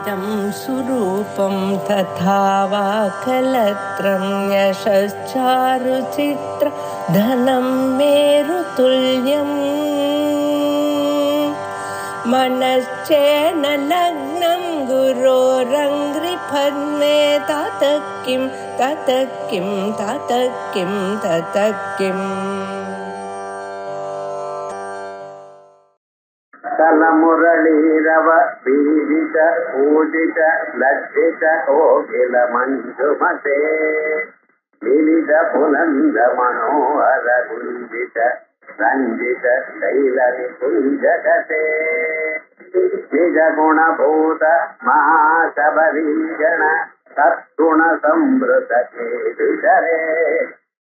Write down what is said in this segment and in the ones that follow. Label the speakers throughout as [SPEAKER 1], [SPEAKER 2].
[SPEAKER 1] इदं सुरूपं तथा वा कलत्रं यशश्चारुचित्र धनं मेरुतुल्यम् मनश्चेन लग्नं गुरोरङ्घ्रिपद्मे ततः किं ततः किं ततः किं ततः किम्
[SPEAKER 2] कलमुरलीरव पीडित पूजित लज्जित कोकिल मंजुमते विविध पुलंद मनोहर गुंजित रंजित शैल निकुंजगते निज गुण भूत महाशबरीगण सत्गुण समृत केलिधरे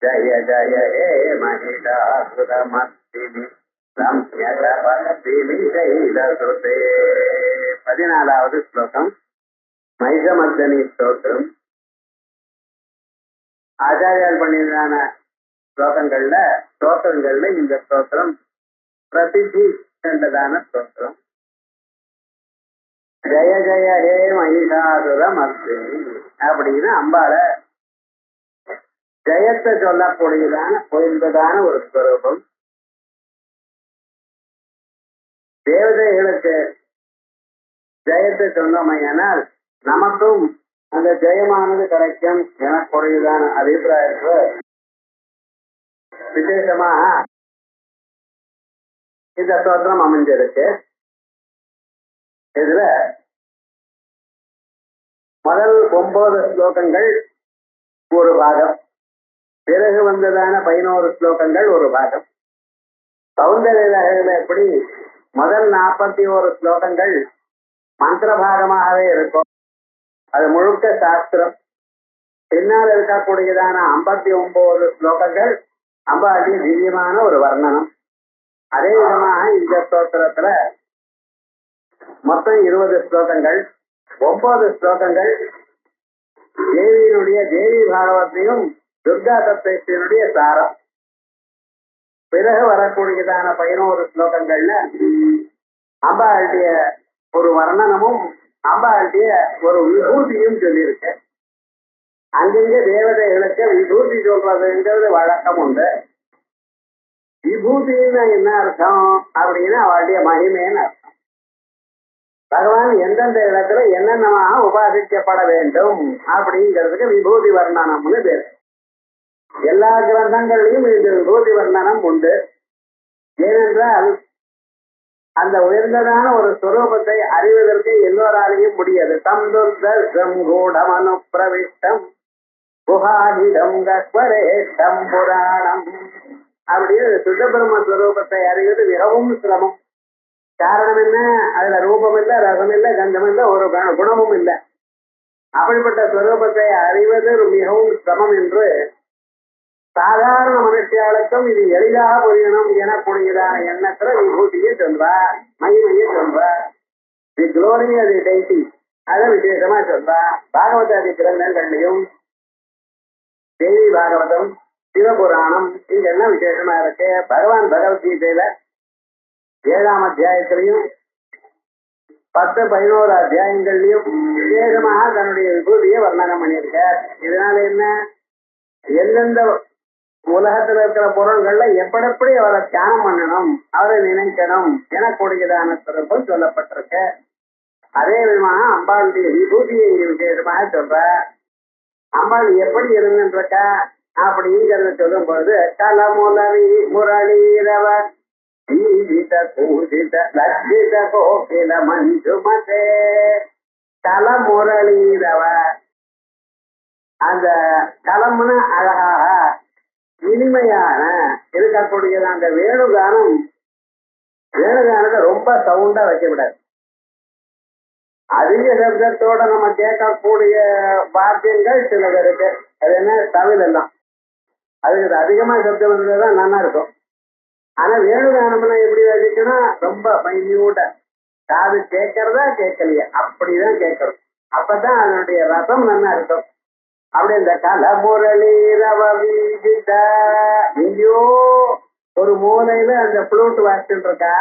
[SPEAKER 2] जय जय हे महिषासुरमर्दिनि 14வது ஸ்லோகம் மைஷமர்தனி ஸ்தோத்திரம். ஆச்சாரியால் பண்ணியதான ஸ்தோத்திரங்கள்ல இந்த ஸ்தோத்திரம் பிரசித்தி கண்டதான ஸ்தோத்திரம். ஜெய ஜெய ஹே மகிஷாசுர மர்தினி அப்படின்னு அம்பாள ஜெயத்தை சொல்லக்கூடியதான பொருந்ததான ஒரு ஸ்வரூபம். தேவதைகளுக்கு ஜெயத்தை சொன்னோமையானால் நமக்கும் அந்த ஜெயமானது கிடைக்கும் எனக்குடையதான அபிப்பிராயத்தை விசேஷமாக இந்த ஸ்தோத்திரம் அமைஞ்சிருக்கு. இதுல முதல் 9 ஸ்லோகங்கள் ஒரு பாகம், பிறகு வந்ததான 11 ஸ்லோகங்கள் ஒரு பாகம். சௌந்தர்ய எப்படி முதல் 41 ஸ்லோகங்கள் மந்திர பாகமாகவே இருக்கும், அது முழுக்க சாஸ்திரம். பின்னால் இருக்கக்கூடியதான 59 ஸ்லோகங்கள் அம்பாளுடைய திவ்யமான ஒரு வர்ணனம். அதே விதமாக இந்த ஸ்தோத்திரத்துல மொத்தம் 20 ஸ்லோகங்கள், 9 ஸ்லோகங்கள் தேவியினுடைய தேவி பாகவத்தையும் துர்கா சப்தேஸ்வரியினுடைய சாரம். பிறகு வரக்கூடியதான 11 ஸ்லோகங்கள்ல அம்பாளுடைய ஒரு வர்ணனமும் அம்பாளுடைய ஒரு விபூதியும் சொல்லியிருக்கு. அங்கங்க தேவதைகளுக்கு விபூதி சொல்றதுங்கிறது வழக்கம் உண்டு. விபூதின்னு என்ன அர்த்தம் அப்படின்னா அவளுடைய மகிமைன்னு அர்த்தம். பகவான் எந்தெந்த இடத்துல என்னென்னமாக உபாசிக்கப்பட வேண்டும் அப்படிங்கிறதுக்கு விபூதி வர்ணனம்னு பேரு. எல்லா கிரந்தங்கள்லையும் இந்த விபூதி வர்ணனம் உண்டு. ஏனென்றால் அந்த உயர்ந்ததான ஒரு ஸ்வரூபத்தை அறிவதற்கு எல்லோராலையும் முடியாது. தம்துர்தமனு பிரவிஷ்டம் குஹாதிடம் கஸ்வரேஷ்டம் புராணம் அப்படின்னு சுத்தபிரம்ம ஸ்வரூபத்தை அறிவது மிகவும் சிரமம். காரணம் என்ன? அதுல ரூபம் இல்லை, ரசம் இல்லை, கந்தம் இல்லை, ஒரு குணமும் இல்லை. அப்படிப்பட்ட ஸ்வரூபத்தை அறிவது மிகவும் சிரமம் என்று சாதாரண மனுஷியாளுக்கும் இது எளிதாக புரியணும் எனக்கூடியதான எண்ணத்துல விபூதியை சொல்வார், மகிமையை சொல்வார். தி குளோரி அது டைட்டி அதை விசேஷமா சொல்வார். பாகவதாதி கிரந்தங்கள்லையும் தேவி பாகவதம், சிவபுராணம் இதெல்லாம் விசேஷமா இருக்கு. பகவான் பகவத்கீதையில 7ஆம் அத்தியாயத்திலையும் 10-11 அத்தியாயங்கள்லையும் விசேஷமாக தன்னுடைய விபூதியை வர்ணனம் பண்ணியிருக்கார். இதனால என்ன? எந்தெந்த உலகத்துல இருக்கிற பொருள்கள்ல எப்படி அவரை தியானம் பண்ணணும், அவரை நினைக்கணும் எனக்கூடியதான சிறப்பும் சொல்லப்பட்டிருக்கு. அதே விதமாக அம்பாளுடைய விபூதியை இங்க விசேஷமாக சொல்ற. அம்பாள் எப்படி இருந்துருக்கா அப்படிங்கிறத சொல்லும் பொழுது கலமுலரி முரளீரவ ஜீவித பூஜித லஜ்ஜித கோகில மஞ்சுமதே. கலமுரளீரவ அந்த களம்னு அழகாக இனிமையான இருக்கக்கூடியது. அந்த வேணுகானத்தை ரொம்ப சவுண்டா வைக்கக்கூடாது. அதிக சப்தத்தோட நம்ம கேட்கக்கூடிய வாத்தியங்கள் சிலது இருக்கு. அது என்ன? தவில் எல்லாம் அதுக்கு அதிகமா சப்தம் இருந்ததுதான் நல்லா இருக்கும். ஆனா வேணுகானம்னா எப்படி வச்சுக்கணும்? ரொம்ப மைன்யூட்டா காது கேட்கறதா கேட்கலையா அப்படிதான் கேட்கணும். அப்பதான் அதனுடைய ரசம் நல்லா இருக்கும். அப்படி இந்த கலமுரளி ரவ வீதித எங்கேயோ ஒரு மூலையில அந்த புளூட் வாசிச்சுட்டு இருக்கா.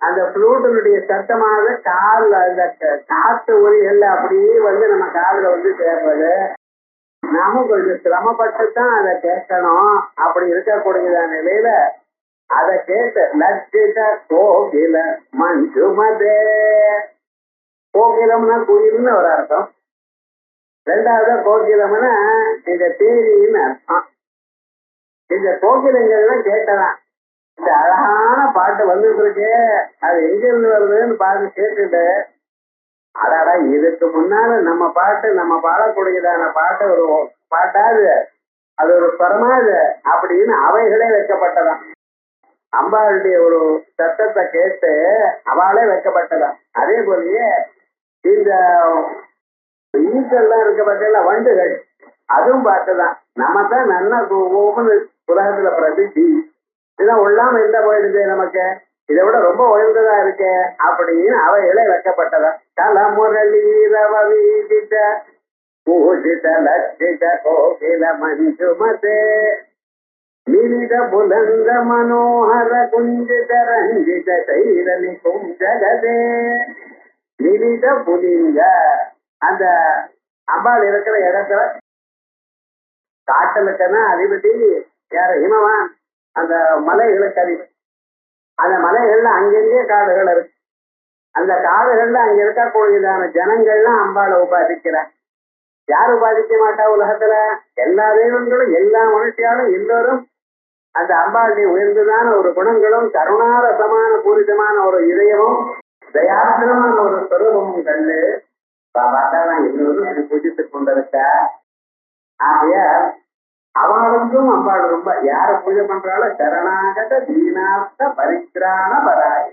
[SPEAKER 2] அந்த ஃப்ளூட்டினுடைய சத்தமானது காலில் அந்த காற்று ஒலிகள்ல அப்படியே வந்து நம்ம காதுல வந்து சேர்றது. நாம கொஞ்சம் சிரமப்பட்டு தான் அதை கேட்கணும். அப்படி இருக்கக்கூடிய நிலையில அதை கேட்டு லட்சித கோகில மஞ்சுமதே. கோகிலம்னா குயில்னு ஒரு அர்த்தம். ரெண்டாவது கோகிலம்னா இந்த தேனின்னு அர்த்தம். இந்த கோகிலங்கள்லாம் கேட்டதான் இந்த அழகான பாட்டு வந்துட்டு இருக்கு. அது எங்க இருந்து வருதுன்னு பார்த்து கேட்டுட்டு அடாடா இதுக்கு முன்னால நம்ம பாட்டு நம்ம பாடக்கூடியதான பாட்டு ஒரு பாட்டாது அது ஒரு பரமாது அப்படின்னு அவைகளே வைக்கப்பட்டதான். அம்பாளுடைய ஒரு சத்தத்தை கேட்டு அவளே வைக்கப்பட்டதான். அதே போலயே இந்த ஈக்கெல்லாம் இருக்கப்பட்ட வண்டுகள் அதுவும் பார்த்துதான் நம்ம தான் நல்லா ஒவ்வொரு உலகத்துல பிரசித்தி. இதெல்லாம் உள்ளாம இருந்தா போயிடுது நமக்கு, இதை விட ரொம்ப உயர்ந்ததா இருக்கு அப்படின்னு அவைகளே வைக்கப்பட்டதா. கலமுரளீரவ வீதித்த பூஜித லட்சித கோகில மஞ்சுமதே மிலித புலந்த மனோஹர குஞ்சித ரஞ்சித சைரணி குஞ்சகதே. மிலித புலிங்க அந்த அம்பாள் இருக்கிற இடத்துல காட்டலுக்குன்னா அதிபதி யார இமவான், அந்த மலைகளுக்கு அதிபதி. அந்த மலைகள்ல அங்கங்கே காடுகள் இருக்கு. அந்த காடுகள்ல அங்க இருக்கக்கூடியதான ஜனங்கள்லாம் அம்பாளை உபாதிக்கிறார். யார் உபாதிக்க மாட்டா உலகத்துல? எல்லா தெய்வங்களும் எல்லா மனுஷியாலும் எல்லோரும் அந்த அம்பாளுடைய உயர்ந்ததான ஒரு குணங்களும் கருணாரசமான பூரிதமான ஒரு இதயமும் தயாத்திரமான ஒரு ஸ்வரூபமும் கண்டு பாபாதான் எல்லோரும் பூஜித்துக் கொண்டிருக்க. ஆகைய அவளுக்கும் அம்பாள் ரொம்ப யார பூஜை பண்றாளோ சரணாகத தீனார்த்த பரித்ராண பராய்.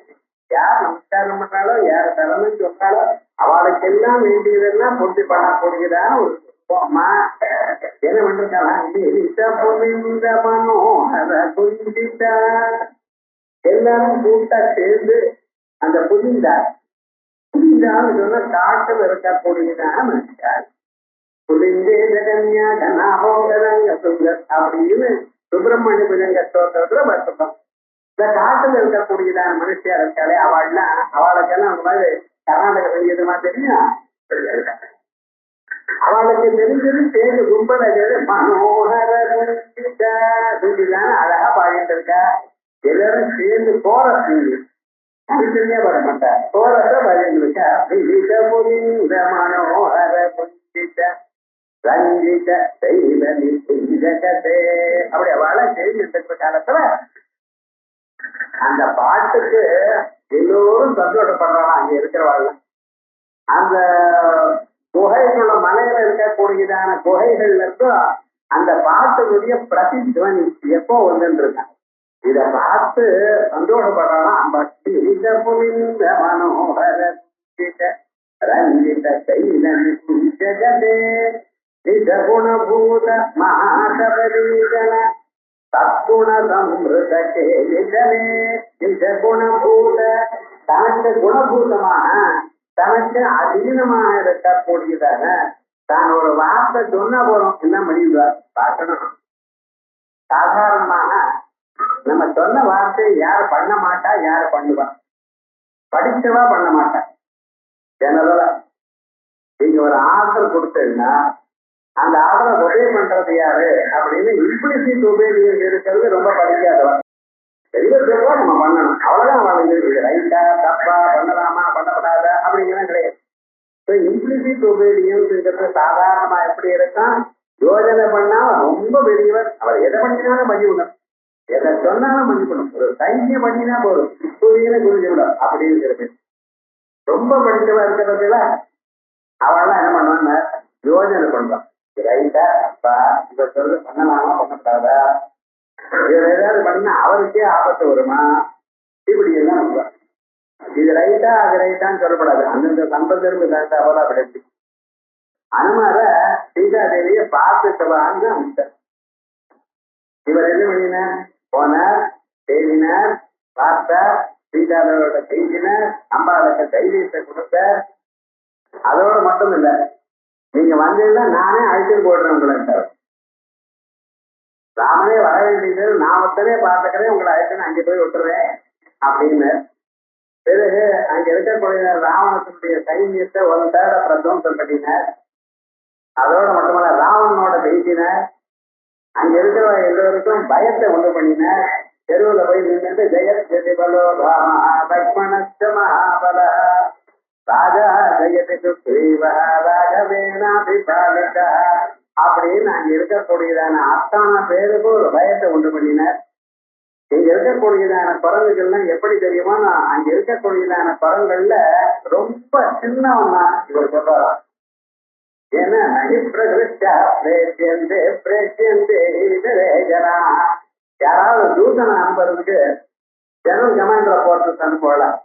[SPEAKER 2] யார் நமஸ்காரம் பண்றாளோ யார சரணம் சொல்றாளோ அவளுக்கெல்லாம் வேண்டியதெல்லாம் பூர்த்தி பண்ணக்கூடியதான ஒரு அம்மா என்ன பண்றாங்க. எல்லாரும் கூட்டா சேர்ந்து அந்த புதிந்தார் புதிந்தான்னு சொன்ன காட்டில் இருக்கக்கூடியதான மனுஷார் அப்படின்னு சுப்பிரமணிய புஜங்க ஸ்தோத்திரத்துல பார்த்துட்டோம். இந்த காட்டுல இருக்கக்கூடியதான மனுஷியா இருக்காளே அவள்னா அவளுக்கெல்லாம் அந்த மாதிரி கர்நாடக சங்கீதமா தெரியும். அவளுக்கு தெரிஞ்சது சேர்ந்து கும்பல மனோகர அழகா பாடிட்டு இருக்கா. எல்லாரும் சேர்ந்து போற தனித்தனியா பாட மாட்டா, போறத பாடிட்டு இருக்கா. மனோகர குஞ்சித ரஞ்சித சைரணி குஞ்சகதே அப்படி அவளை தெரிஞ்சிருக்கிற காலத்துல அந்த பாட்டுக்கு எல்லோரும் சந்தோஷப்படுறாங்க. அங்க இருக்கிறவாள் அந்த குகைகளோட மலையில இருக்கக்கூடியதான குகைகள்ல இருந்தும் அந்த பாட்டுடைய பிரதித்வனி எப்போ வந்துட்டு இருக்கான். இத பார்த்து சந்தோஷப்படுறான். பக்தி புரிந்த மனோகர ரஞ்சித சைரணி குஞ்சகதே நிஜகுணபூத மகாசபரீஜன தற்குண சம்ருத கேலிகனே. நிஜகுணபூத தனக்கு குணபூதமாக தனக்கு அதீனமாக இருக்கக்கூடியதான தான் ஒரு வார்த்தை சொன்ன போறோம் என்ன முடிவார் பார்க்கணும். சாதாரணமாக நம்ம சொன்ன வார்த்தையை யாரு பண்ண மாட்டா, யாரு பண்ணுவா? படிச்சவா பண்ண மாட்டா. ஜெனரலா நீங்க ஒரு ஆர்டர் கொடுத்தீங்கன்னா அந்த ஆர்டரை ஒபே பண்றது யாரு அப்படின்னு இம்ப்ளிசிட் ஒபீடியன்ஸ் இருக்கிறது ரொம்ப படிக்காதவா. தெளிவா சொல்றா நம்ம பண்ணணும், அவ்வளவுதான். அவளுக்கு ரைட்டா தப்பா பண்ணலாமா பண்ணப்படாதா அப்படிங்கிறதா கிடையாது. இம்ப்ளிசிட் ஒபீடியன்ஸ் இருக்கிறது சாதாரணமா எப்படி இருக்கும்? யோஜனை பண்ணா ரொம்ப பெரியவர், அவர் எதை பண்ணினாலும் பண்ணிவிடணும், எதை சொன்னாலும் பண்ணிக்கணும். ஒரு சைன்யம் பண்ணினா போதும், சூரியனை குறிஞ்சுவிடும் அப்படி இருக்கிறது. ரொம்ப படித்தவா இருக்கிறதுல அவள்லாம் என்ன பண்ணுவாங்க, யோஜனை பண்றான். ரைட்டா அப்பா இத சொல்றது பண்ணலாமா பண்ணக்கூடாதா, இதை ஏதாவது பண்ணா அவருக்கே ஆபத்து வருமா, இப்படி எல்லாம் பண்ணுவான். இது ரைட்டா அது ரைட்டான்னு சொல்லப்படாது. அந்தந்த சம்பந்தருக்கு தகுந்தாப்போல அப்படி எப்படி அனுமார சீதாதேவியை பார்த்துக்கவான்னு அமைச்சார். இவர் என்ன பண்ணினார், போனார், தேடினார், பார்த்தார், சீதாதேவியோட செய்தினார், அம்பாளுக்கு தைரியத்தை கொடுத்தார். அதோட மட்டும் இல்ல, நீங்க வந்தீங்கன்னா நானே அழைச்சிட்டு போடுறேன் உங்களை. ராமனே வர வேண்டியது, நான் ஒருத்தனே பார்த்துக்கிறேன், உங்களை அழைச்சுன்னு அங்கே போய் விட்டுறேன் அப்படின்னு. அங்க இருக்கக்கூடிய ராவணத்தினுடைய சைன்யத்தை ஒரு தேட பிரத்வம்சம் பண்ணினார். அதோட மட்டுமல்ல ராவணனோட பேசினார். அங்க இருக்கிற எல்லோருக்கும் பயத்தை உண்டு பண்ணினார். தெருவில் போய் நின்று ஜெயதி பலோ லக்ஷ்மணஸ்த மகாபல ராஜா ஜெயதி சுக்ரீவ ராகவேனாபிபாலிக அப்படின்னு அங்க இருக்கக்கூடியதான அத்தனை பேருக்கு ஒரு பயத்தை உண்டு பண்ணினார். இங்க இருக்கக்கூடியதான குரங்குகள்லாம் எப்படி தெரியுமா, அங்க இருக்கக்கூடியதான குரங்கள்ல ரொம்ப சின்னவன்னா இவர் சொல்றாரா. ஏன்னா யாராவது தூதனை அனுப்புறதுக்கு ஜெனரல் கமாண்டரை போட்டு அனுப்பலாம்.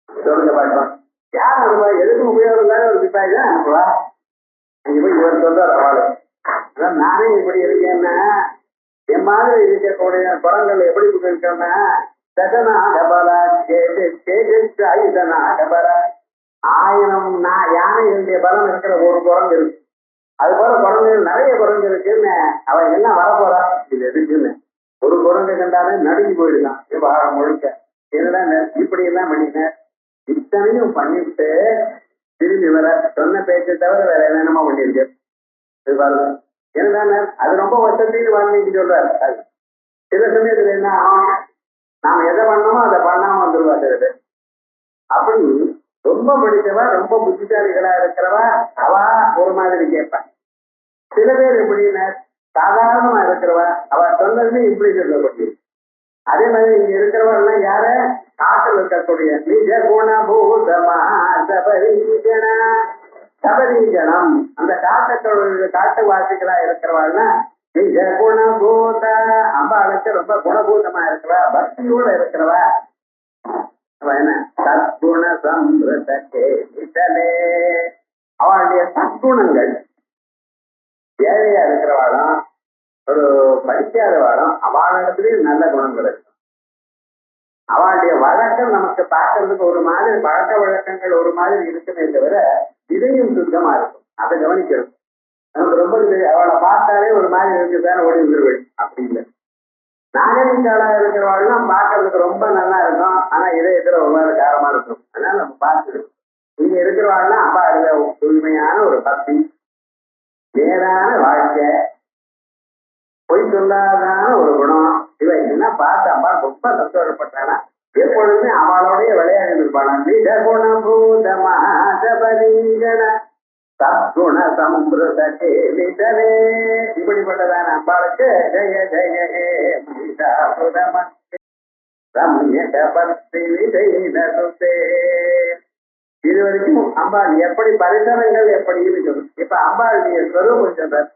[SPEAKER 2] சொல்லுங்க பார்க்கலாம், யார் அனுப்புவா? எதுக்கும் உபயோகம் இல்லாத ஒரு சிப்பாய் தான் அனுப்புவா. அங்க போய் இவர் சொல்றாரு அவளு. அதான் நானே இப்படி இருக்கேன்னா என் மாதிரி இருக்கக்கூடிய குரங்கள் எப்படி இருக்கோம்னா ஆயிரம் யானைகளுடைய பலம் இருக்கிற ஒரு குரங்கு இருக்கு. அது போல குரங்குகள் நிறைய குரங்கு இருக்குன்னு அவன் என்ன வரப்போறா இது எதுக்குன்னு ஒரு குரங்கு கண்டாலே நடுங்கி போயிடலாம் விவகாரம் முழுக்க. என்னடா இப்படி எல்லாம் பண்ணிட்டேன், இத்தனையும் பண்ணிட்டு திரும்பி வர சொன்ன பேச்சை தவிர வேற என்னென்னமா பண்ணிருக்கு. என்னதானே அது ரொம்ப வருஷத்தையும் வாழ்ந்துட்டு சொல்றாரு. அது சில சமயத்துல என்ன நாம எதை பண்ணோமோ அதை பண்ணாம வந்துருவாரு. அப்படி ரொம்ப படித்தவா ரொம்ப புத்திசாலிகளா இருக்கிறவா அவ ஒரு மாதிரி கேட்பான். சில பேர் எப்படின்னா சாதாரணமா இருக்கிறவா அவ சொன்னதுமே இப்படி சொல்லக்கூடியது. அதே மாதிரி இங்க இருக்கிறவர்கள் யார காட்டில் இருக்கக்கூடிய நிஜ குணபூதமா சபரீஜனா சபரீஜனம் அந்த காட்டு வாசிகளா இருக்கிறவாள்னா நிஜ குணபூத அம்பாளுக்கு ரொம்ப குணபூதமா இருக்கிறவா, பக்தியோட இருக்கிறவா. என்ன சத்குண சம்பிரதே அவளுடைய சத்குணங்கள் ஏழையா இருக்கிறவாளும் ஒரு படிக்காதவாளும் அவளிடத்துலயும் நல்ல குணங்கள் இருக்கும். அவளுடைய வழக்கம் நமக்கு பார்க்கறதுக்கு ஒரு மாதிரி பழக்க வழக்கங்கள் ஒரு மாதிரி இருக்குமே தவிர இதையும் சுத்தமா இருக்கும். அதை கவனிக்கிறது நமக்கு ரொம்ப அவளை பார்த்தாலே ஒரு மாதிரி இருக்குதானே ஓடி விடுவேன் அப்படி இல்லை. நாகரிகாலா இருக்கிறவாள்லாம் பார்க்கறதுக்கு ரொம்ப நல்லா இருக்கும். ஆனா இதயத்துல ஒரு மாதிரி காரமா இருக்கும். அதனால நம்ம பார்த்துக்கணும். இங்க இருக்கிறவாள்லாம் அப்பா இருந்த தூய்மையான ஒரு பக்தி, நேரான வாழ்க்கை, பொய் சொல்லாதான ஒரு குணம், இவை எல்லாம் பார்த்து அம்மா ரொம்ப சந்தோஷப்பட்டானா எப்பொழுதுமே அவளோடைய விளையாடி இருப்பானா. நிஜ குணபூத மகாசபரீஜன சத்குண சம்பிரதே இப்படிப்பட்டதான அம்பாளுக்கு ஜெய ஜெய ஹே இது வரைக்கும் அம்பாள் எப்படி பரிசனங்கள் எப்படி இருக்கணும். இப்ப அம்பாளுடைய ஸ்வரூபம் சொல்றார்.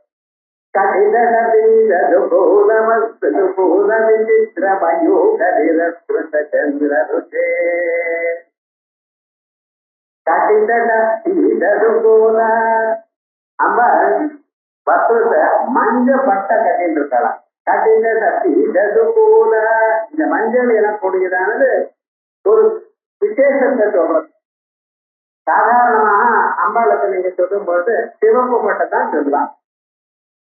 [SPEAKER 2] அம்பாள் வஸ்திரத்தை மஞ்ச பட்டை கட்டிட்டு இருக்கலாம். இந்த மஞ்சள் எனக்கூடியதானது ஒரு விசேஷத்தை சொல்றது. சாதாரணமாக அம்பாளுக்கு நீங்க சொல்லும் போது சிவப்பு பட்டை தான் சொல்லலாம்.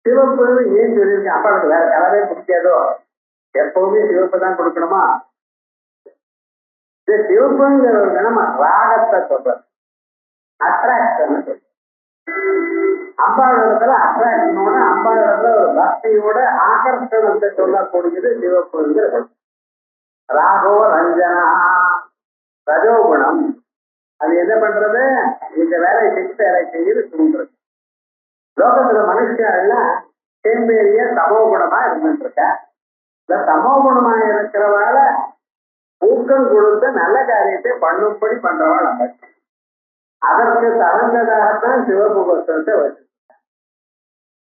[SPEAKER 2] சிவப்பு ஏன் சொல்லியிருக்கேன், அம்பாளுக்கு வேற கலரே பிடிக்காதோ, எப்பவுமே சிவப்பு தான் கொடுக்கணுமா? இந்த சிவப்புங்கிறது நம்ம ராகத்தை சொல்றது, அட்ராக்ஷன். அம்பாளத்துல அட்ராக்ஷனோட அம்பாளத்துல ஒரு பக்தியோட ஆகர்ஷணத்தை சொல்லக்கூடியது சிவப்புங்கிறது. ராகோ ரஞ்சனா ரஜோகுணம். அது என்ன பண்றது, இந்த வேலை செஞ்சு வேலை செய்யுது தூண்டுறது. லோகத்துல மனுஷெல்லாம் சேம்பேரிய தமோகுணமா இருந்துட்டு இருக்க. இந்த தமோகுணமா இருக்கிறவால ஊக்கம் கொடுத்து நல்ல காரியத்தை பண்ணும்படி பண்றவாள் நம்ம. அதற்கு தகுந்ததாகத்தான் சிவப்பு வஸ்திரத்தை வச்சு.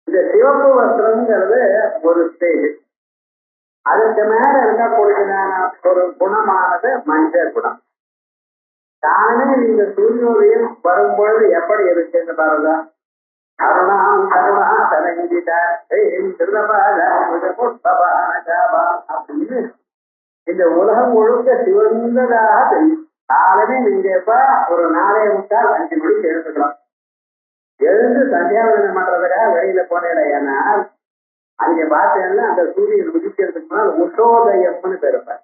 [SPEAKER 2] இந்த சிவப்பு வஸ்திரம்ங்கிறது ஒரு ஸ்டேஜ். அதுக்கு மேல இருக்கக்கூடியதான ஒரு குணமானது மஞ்சள் குணம். தானே நீங்க சூரியோதயம் வரும்பொழுது எப்படி இருக்குன்னு பாருங்க. கருணாம் கருணா தரங்கிட்ட அப்படின்னு இந்த உலகம் முழுக்க சிவந்ததாக தெரியும். காலமே நீங்க எப்ப ஒரு 4:45 மணிக்கு எழுந்துக்கலாம். எழுந்து சந்தியாவதனம் பண்றதுக்காக வெளியில போனேன். ஏன்னா அங்க பார்த்தேன்னா அந்த சூரியன் உதிக்கிறதுக்கு முன்னால் உஷோதயம்னு பெருப்பேன்.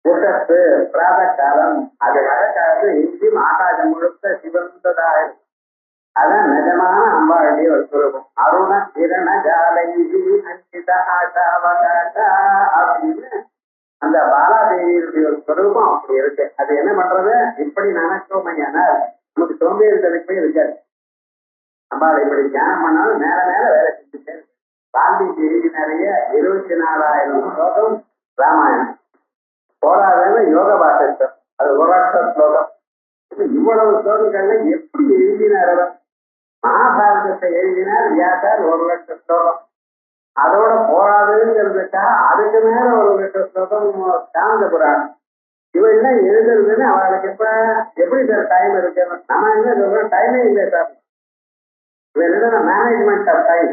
[SPEAKER 2] உஷத்து பிராத காலம் அது வர சிவந்ததா இருக்கும். அதான் நிஜமான அம்பாளுடைய ஒரு சுரூபம். அருண கிரண ஜாலை அஞ்சித ஆஷாவகாஷா அப்படின்னு அந்த பாலாதேவியுடைய ஒரு சுரூபம் அப்படி இருக்கு. அது என்ன பண்றது? இப்படி நினைச்சோமையானால் நமக்கு சோம்பேறித்தனமே இருக்காது. அம்பாளை இப்படி தியானம் பண்ணாலும் மேல மேல வேலை செஞ்சுட்டு வால்மீகி எழுதினாரிய 24,000 ஸ்லோகம் ராமாயணம் போராதன்னு யோக பாஷம். அது ஒரு ஸ்லோகம். இவ்வளவு ஸ்லோகங்கள்ல எப்படி எழுதினார் அவர்? மகாபாரதத்தை எழுதினார் வியாசர் 1,00,000 ஸ்லோகம். அதோட போராதுங்கிறதுக்கா அதுக்கு மேல 1,00,000 ஸ்லோகம் சாந்த புராணம். இவெல்லாம் எழுதுறதுன்னு அவளுக்கு இப்ப எப்படி சார் டைம் இருக்கு? நம்ம என்ன சொல்றோம், டைமே இல்லை சார். இவ என்ன மேனேஜ்மெண்ட் ஆஃப் டைம்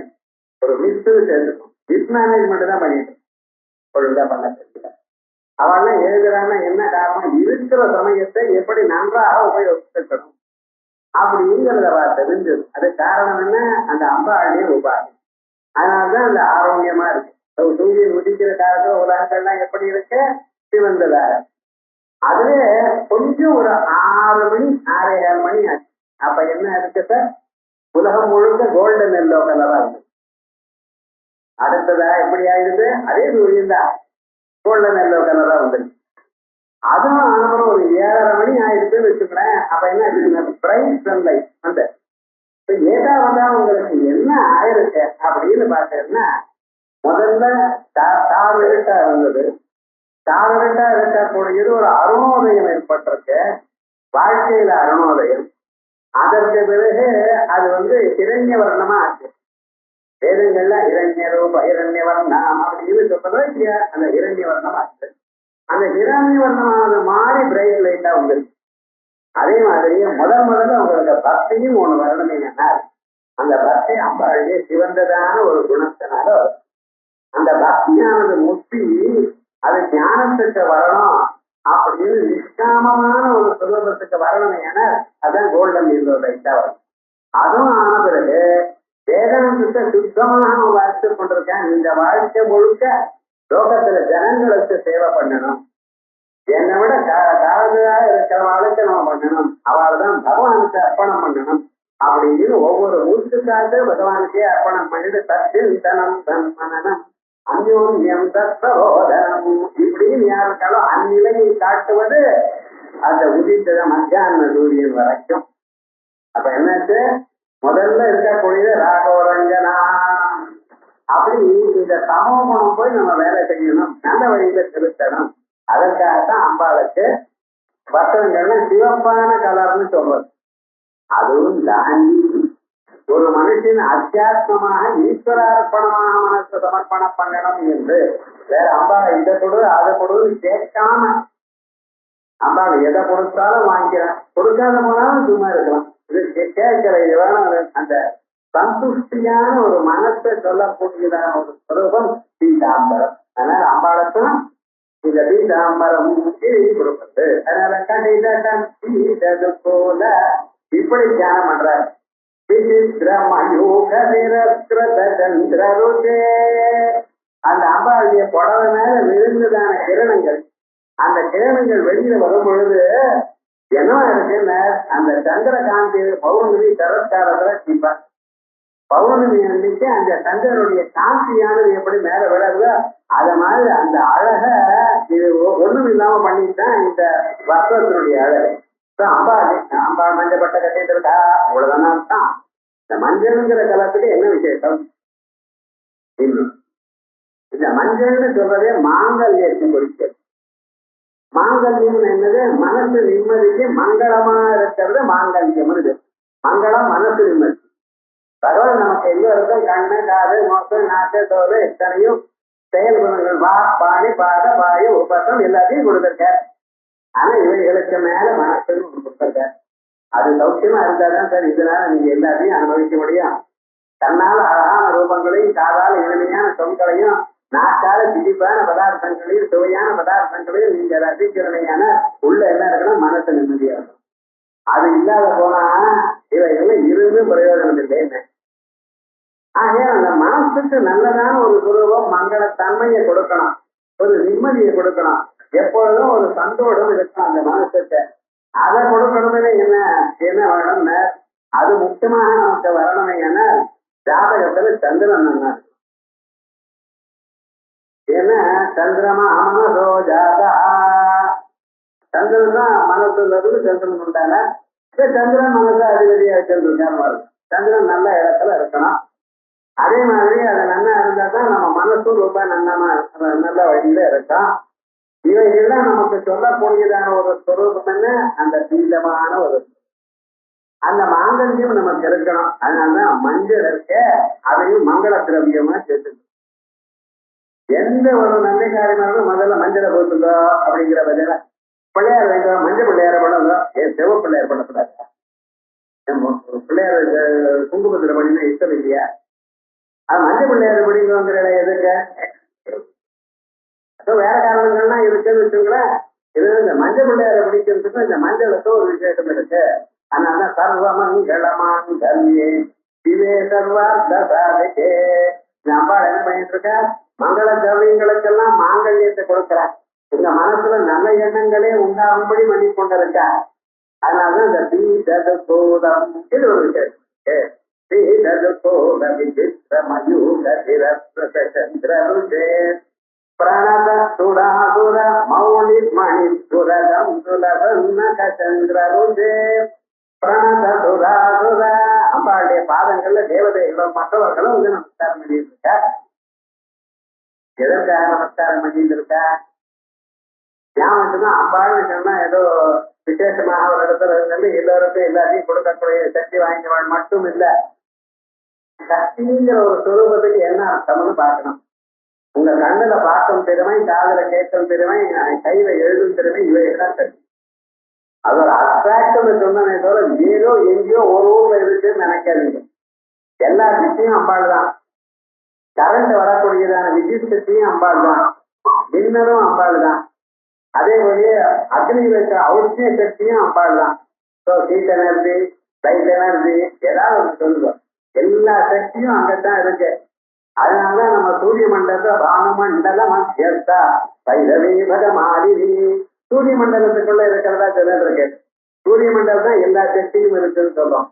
[SPEAKER 2] ஒரு மிஸ் சேர்ந்துக்கும். மிஸ் மேனேஜ்மெண்ட் தான் பண்ணிட்டு ஒழுங்கா பண்ண தெரியல. அவெல்லாம் எழுதுறான்னா என்ன காரணம்? இருக்கிற சமயத்தை எப்படி நன்றாக உபயோகிக்கணும் அப்படிங்கிறத தெரிஞ்சது. அது காரணம் என்ன? அந்த அம்பாளுடைய உபாதி. அதனால்தான் அந்த ஆரோக்கியமா இருக்கு. சூரியன் உதிக்கிற காலத்துல உலகங்கள்லாம் எப்படி இருக்கு? சிவந்ததாக. அதுவே கொஞ்சம் ஒரு 6 மணி 6:15 மணி ஆச்சு. அப்ப என்ன இருக்கு சார்? உலகம் முழுக்க கோல்டன் எல்லோ கலரா இருக்கு. அடுத்ததா எப்படி ஆயிடுது? அதே சூரியன் தான் கோல்டன் எல்லோ கலரா வந்துருக்கு. அதுவும் அப்புறம் ஒரு 7:30 மணி ஆயிடுச்சுன்னு வச்சுக்கிறேன். அப்ப என்ன இருக்கு? பிரைட் சன்லைட் அந்த ஏதா வந்தா உங்களுக்கு என்ன ஆயிருக்கு அப்படின்னு பார்த்தீங்கன்னா, முதல்ல தாவிரட்டா இருந்தது. தாவிரட்டா இருக்கக்கூடியது ஒரு அருணோதயம் ஏற்பட்டிருக்கு. வாழ்க்கையில அருணோதயம். அதற்கு பிறகு அது இரண்ய வர்ணமா ஆச்சு. வேதங்கள்ல இரண்ய ரூப இரண்ய வர்ணம் அப்படின்னு சொல்றது அந்த இரண்ய வர்ணம் ஆச்சு. அந்த இரண்ய வர்ணமானது மாறி பிரைட் லைட்டா வந்துருக்கு. அதே மாதிரியே முதல்ல உங்களுக்கு பக்தியும் ஒண்ணு வரணுமேனா, அந்த பக்தி அம்பாளுடைய சிவந்ததான ஒரு குணத்தினால அந்த பக்தியானது முத்தி அது ஞானத்துக்கு வரணும் அப்படின்னு நிஷ்காமமான ஒரு சுலபத்துக்கு வரணும் என அதான் கோல்டன் லைட்டா வரும். அதுவும் ஆன பிறகு வேதாந்தத்தை சுத்தமாக வாழ்த்து கொண்டிருக்கேன். இந்த வாழ்க்கை முழுக்க லோகத்துல ஜனங்களுக்கு சேவை பண்ணணும், என்னை விட தாழ்ந்ததா இருக்கிறவளுக்கு நம்ம பண்ணணும், அவள் தான் பகவானுக்கு அர்ப்பணம் பண்ணணும் அப்படின்னு ஒவ்வொரு ஊற்றுக்காட்டு பகவானுக்கே அர்ப்பணம் பண்ணிட்டு தச்சிந்தனம் தன்மனனம் அந்யோன்யம் தத்ரோதனம் இப்படின்னு யாருக்காலும் அந்நிலையை காட்டுவது அந்த உதித்தத மத்தியான சூரியன் வரைக்கும். அப்ப என்னாச்சு? முதல்ல இருக்கக்கூடிய ராகவரஞ்சனா அப்படி இந்த சமோகுணம் போய் நம்ம வேலை செய்யணும், நல்ல வழியில திருத்தணும். அதற்காகத்தான் அம்பாளுக்கு வசனங்கள்ல சிவப்பான கலர்னு சொல்றது. அதுவும் தாண்டி ஒரு மனுஷன் அத்தியாத்மமாக ஈஸ்வரார்ப்பணமாக மனசு சமர்ப்பணம் பண்ணணும் என்று வேற அம்பாளை இதை கொடு அதை கொடுன்னு கேட்காம அம்பாளை எதை கொடுத்தாலும் வாங்கிக்கிறான், கொடுக்காத போனாலும் சும்மா இருக்கலாம். இது கேட்கிற வேணும். அந்த சந்துஷ்டியான ஒரு மனசை சொல்லக்கூடியதான ஒரு சுரூபம் பீதாம்பரம். அதனால அம்பாளுக்கும் இந்த பீதாம்பரம் கொடுப்பது. அதனால கண்டிதது போல இப்படி தியானம் பண்றாரு. அந்த அம்பாளுடைய புடவை மேல விழுந்ததான கிரணங்கள், அந்த கிரணங்கள் வெளியில வரும் பொழுது என்ன இருக்குன்னு அந்த சந்திரகாந்தி பௌர்ணமி சரத்காலத்துல தீபார் பௌர்ணமி அன்னைக்கு அந்த சந்திரனுடைய காந்தியானது எப்படி மேல விழாதோ அத மாதிரி அந்த அழக இது ஒண்ணும் இல்லாம பண்ணிட்டுதான் இந்த வஸ்திரத்தினுடைய அழகு. அம்பாள் மஞ்சப்பட்ட கட்டிட்டு இருக்கா, அவ்வளவுதானா தான். இந்த மஞ்சள்ங்கிற கலத்துக்கு என்ன விசேஷம்? இன்னும் இந்த மஞ்சள்னு சொல்றதே மாங்கல்யத்தை குறிக்கிறது. மாங்கல்யம் என்னது? மனசு நிம்மதிக்கு மங்களமா இருக்கிறது மாங்கல்யம். மங்களம் மனசு நிம்மதி. பகவான் நமக்கு எல்லோருக்கும் கண்ணு காது மோசம் நாட்டு தோறு எத்தனையும் செயல் குணங்கள் வா பாடி பாட பாய உபசம் எல்லாத்தையும் கொடுத்துருக்க. ஆனா இவைகளுக்கு மேல மனசுன்னு ஒன்று கொடுத்துருக்க. அது சௌக்கியமா இருந்தாதான் சார் இதனால நீங்க எல்லாத்தையும் அனுபவிக்க முடியும். தன்னால் அழகான ரூபங்களையும் காதால் எளிமையான சொற்களையும் நாக்கால திதிப்பான பதார்த்தங்களையும் சுவையான பதார்த்தங்களையும் நீங்க ரசிக்கிறதையான உள்ள என்ன இருக்கணும்? மனசு நிம்மதியா இருக்கும். அது இல்லாத போனா இவைகள் இருந்து பிரயோஜனம் இல்லைன்னு. ஆகவே அந்த மனசுக்கு நல்லதான ஒரு குருவம் மங்களத்தன்மையை கொடுக்கணும், ஒரு நிம்மதியை கொடுக்கணும், எப்பொழுதும் ஒரு சந்தோஷம் இருக்கணும் அந்த மனசுக்கு. அதை கொடுக்கறதுல என்ன என்ன வேணும்னு அது முக்கியமாக நமக்கு வரணும். ஏன்னா ஜாதகத்துல சந்திரன் என்ன ஏன்னா சந்திரமா மனசோ ஜாதா சந்திரன் தான் மனசுல இருந்து சந்திரன் உண்டான சந்திரன் மனசு அதிபதியா வச்சிருக்கான்னு வரும். சந்திரன் நல்ல இடத்துல இருக்கணும். அதே மாதிரி அது நல்லா இருந்தா தான் நம்ம மனசும் ரொம்ப நல்ல வழியில இருக்கும். இவைகள்லாம் நமக்கு சொல்லக்கூடியதான ஒரு ஸ்வரூபம் என்ன அந்த பீடமான ஒரு அந்த மாங்கல்யம் நமக்கு இருக்கணும். அதனாலதான் மஞ்சள் இருக்க அதையும் மங்கள திரவியமா சேர்த்து எந்த ஒரு நல்ல காரியமானாலும் முதல்ல மஞ்சளை போட்டுதோ அப்படிங்கிற பதில பிள்ளையார் வேண்டும். மஞ்சள் பிள்ளையார பண்ணதோ ஏன் செவ பிள்ளையார் பண்ணக்கூடாது. பிள்ளையார் குங்குமத்துல பண்ணினா இஷ்டம் இல்லையா? அது மஞ்சள் பிள்ளையார் படிங்கிற எதுக்கு வேற காரணங்கள்லாம் இருக்குன்னு வச்சுங்களேன். இது இந்த மஞ்சள் பிள்ளையார பிடிக்கிறதுக்கும் இந்த மஞ்சளுக்கு ஒரு விசேஷம் இருக்கு. அதனால சர்வமங்கலமான் கல்வியே சிவே சர்வார்த்த சாதிக்கே அம்பாள் என்ன பண்ணிட்டு இருக்க மங்கள திரவியங்களுக்கெல்லாம் மாங்கல்யத்தை கொடுக்கிறார். இந்த மனசுல நல்ல எண்ணங்களே உண்டாகும்படி பண்ணி கொண்டிருக்க. அதனாலதான் இந்த பீடதோதம் இது ஒரு விசேஷம். பீடதோத விசித்திர மயூகந்திரே பிரணத சுடாசுர மௌலி மணிசுரம் சுலபந்தே பிரணத சுராசுர அம்பாளுடைய பாதங்கள்ல தேவதைகளும் மற்றவர்களும் வந்து நமஸ்காரம் பண்ணிட்டு இருக்க. எதற்காக நமஸ்காரம் பண்ணிட்டு இருக்க? ஞாபகத்துதான் அம்பாள்னு சொன்னா ஏதோ விசேஷமாக ஒரு இடத்துல இருந்து எல்லோருக்கும் எல்லாத்தையும் கொடுக்கக்கூடிய சக்தி வாங்கினவள் மட்டும் இல்ல. சக்திங்கிற ஒரு சுரூபத்துக்கு என்ன அர்த்தம்னு பார்க்கணும். உங்க கண்ணுல பார்க்கும் திறமை, காதல கேட்கும் திறமை, கையில எழுதும் திறமை, இவையெல்லாம் சக்தி. அது ஒரு அட்ராக்ட்னு சொன்னே தவிர ஏதோ எங்கேயோ ஒரு ஊர்ல இருக்குன்னு நினைக்காதீங்க. எல்லா சக்தியும் அம்பாள் தான். கரண்ட் வரக்கூடியதான வித்யுத் சக்தியும் அம்பாள் தான். மின்னலும் அம்பாள் தான். அதே போலயே அக்னியில் இருக்கிற ஔஷ்ணிய சக்தியும் அம்பாள் தான். ஹீட் எனர்ஜி, லைட் எனர்ஜி ஏதாவது ஒன்று சொல்லுவோம். எல்லா சக்தியும் அங்கத்தான் இருக்கு. அதனாலதான் நம்ம சூரிய மண்டலத்தை பானுமண்டல மத்தியஸ்தா பைரவி பகமாரி சூரிய மண்டலத்துக்குள்ள இருக்கிறதா சொல்லிட்டு இருக்கு. சூரிய மண்டலம் எல்லா சக்தியும் இருக்குன்னு சொல்றோம்.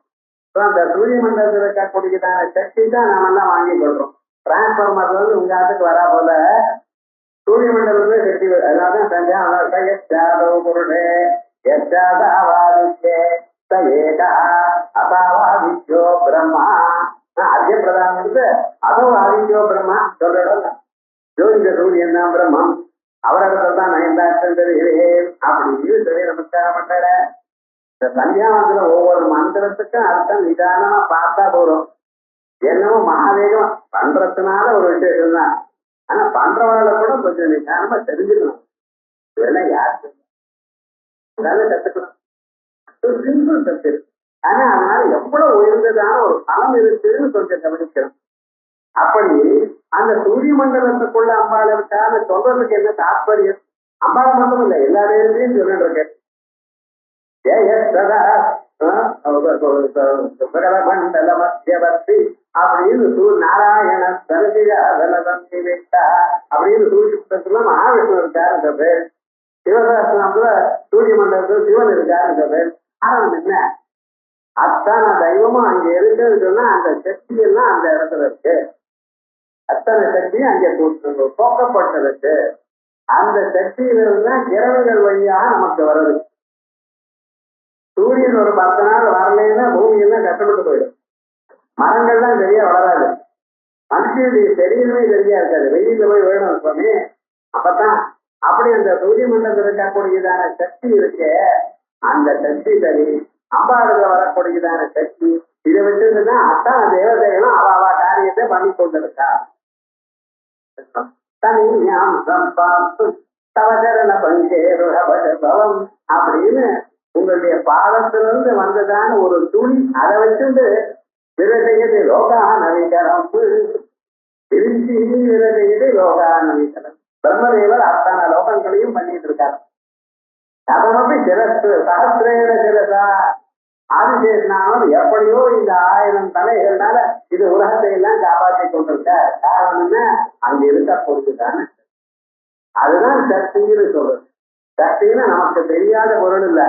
[SPEAKER 2] அந்த சூரிய மண்டலத்தில் இருக்கக்கூடியதான சக்தி தான் நாம எல்லாம் வாங்கி கொள்றோம். டிரான்ஸ்பார்மர்ல வந்து உங்க ஆத்துக்கு வரா போல சூரிய மண்டலத்துல சக்தி. அதனாலதான் சஞ்சாதோ பொருளே அபாவாதித்யோ பிரம்மா அர்ஜ பிரதானம் அதோ ஆதித்யோ பிரம்மா சொல்ற ஜோதிட சூரியன் தான் பிரம்மம். அவரிடத்துல தான் நயன்தாட்சம் தெரிகிறேன் அப்படின்னு சொல்லி நமஸ்காரம் பண்ற. இந்த சந்தியாவத்துல ஒவ்வொரு மந்திரத்துக்கும் அர்த்தம் நிதானமா பார்த்தா போறோம். என்னவோ மகாவேகம் பண்றதுனால ஒரு விசேஷம் தான். ஆனா பண்றவங்கள கூட கொஞ்சம் நிதானமா தெரிஞ்சுக்கணும். இதெல்லாம் யாருக்கு கத்துக்கணும். சிம்பிள் சத்து. ஆனா அதனால எவ்வளவு உயர்ந்ததான ஒரு பலம் இருக்குன்னு கொஞ்சம் கவனிக்கணும். அப்படி அந்த சூரிய மண்டலத்துக்குள்ள அம்பாள் இருக்கான்னு சொல்றதுக்கு என்ன தாற்பயம்? அம்பாள் மட்டும் இல்லை, எல்லா நேரத்தையும் சொல்லிட்டு இருக்கேன். மண்டல மத்தியவர்த்தி அப்படின்னு நாராயண சரசிஜி வைத்தா அப்படின்னு சூரிய புத்தகத்துல மகாவிஷ்ணு இருக்காருன்ற பேர். சிவசாஸ்திரத்துல சூரிய மண்டலத்துல சிவன் இருக்காருன்ற பேர். காரணம் என்ன? அத்தனை தெய்வமும் அங்க இருக்குன்னு சொன்னா அந்த சக்தி எல்லாம் அந்த இடத்துல இருக்கு. அத்தனை சக்தியும் அங்கே போக்கப்பட்டிருக்கு. அந்த சக்தியிலிருந்து இரவுகள் வழியாக நமக்கு வருது. சூரியன் ஒரு 10 நாள் வரலைன்னா பூமியெல்லாம் கஷ்டப்பட்டு போயிடும். மரங்கள்லாம் சரியா வளராது. மனுஷனுடைய சரீரமே சரியா இருக்காது. வெயில போய் வேணும் சுவாமி. அப்பதான் அப்படி அந்த சூரிய மண்டலத்தில் இருக்கக்கூடியதான சக்தி இருக்கு. அந்த சக்தி சரி அம்பாடுல வரக்கூடியதான சக்தி இதை வச்சிருந்தா அத்தனை தேவதைகளும் அவ காரியத்தை பண்ணி கொண்டிருக்கா. அப்படின்னு உங்களுடைய பாதத்திலிருந்து வந்ததான ஒரு துணி அதை வச்சுட்டு விரதையது லோகாக நவீகரம் திருச்சி விரதையது லோகாக நவீகரம். பிரம்மதேவர் அத்தனை லோகங்களையும் பண்ணிட்டு இருக்காரு. அதனப்படி சிரஸ்து சகசிரேன சிரசா ஆதிசேஷனாலும் எப்படியோ இந்த 1000 தலைகள்னால இது உலகத்தை எல்லாம் காப்பாற்றி கொண்டிருக்க. காரணம் என்ன? அங்க இருக்கக்கூடியதான அதுதான் சக்தின்னு சொல்றது. சக்தின்னு நமக்கு தெரியாத பொருள் இல்ல.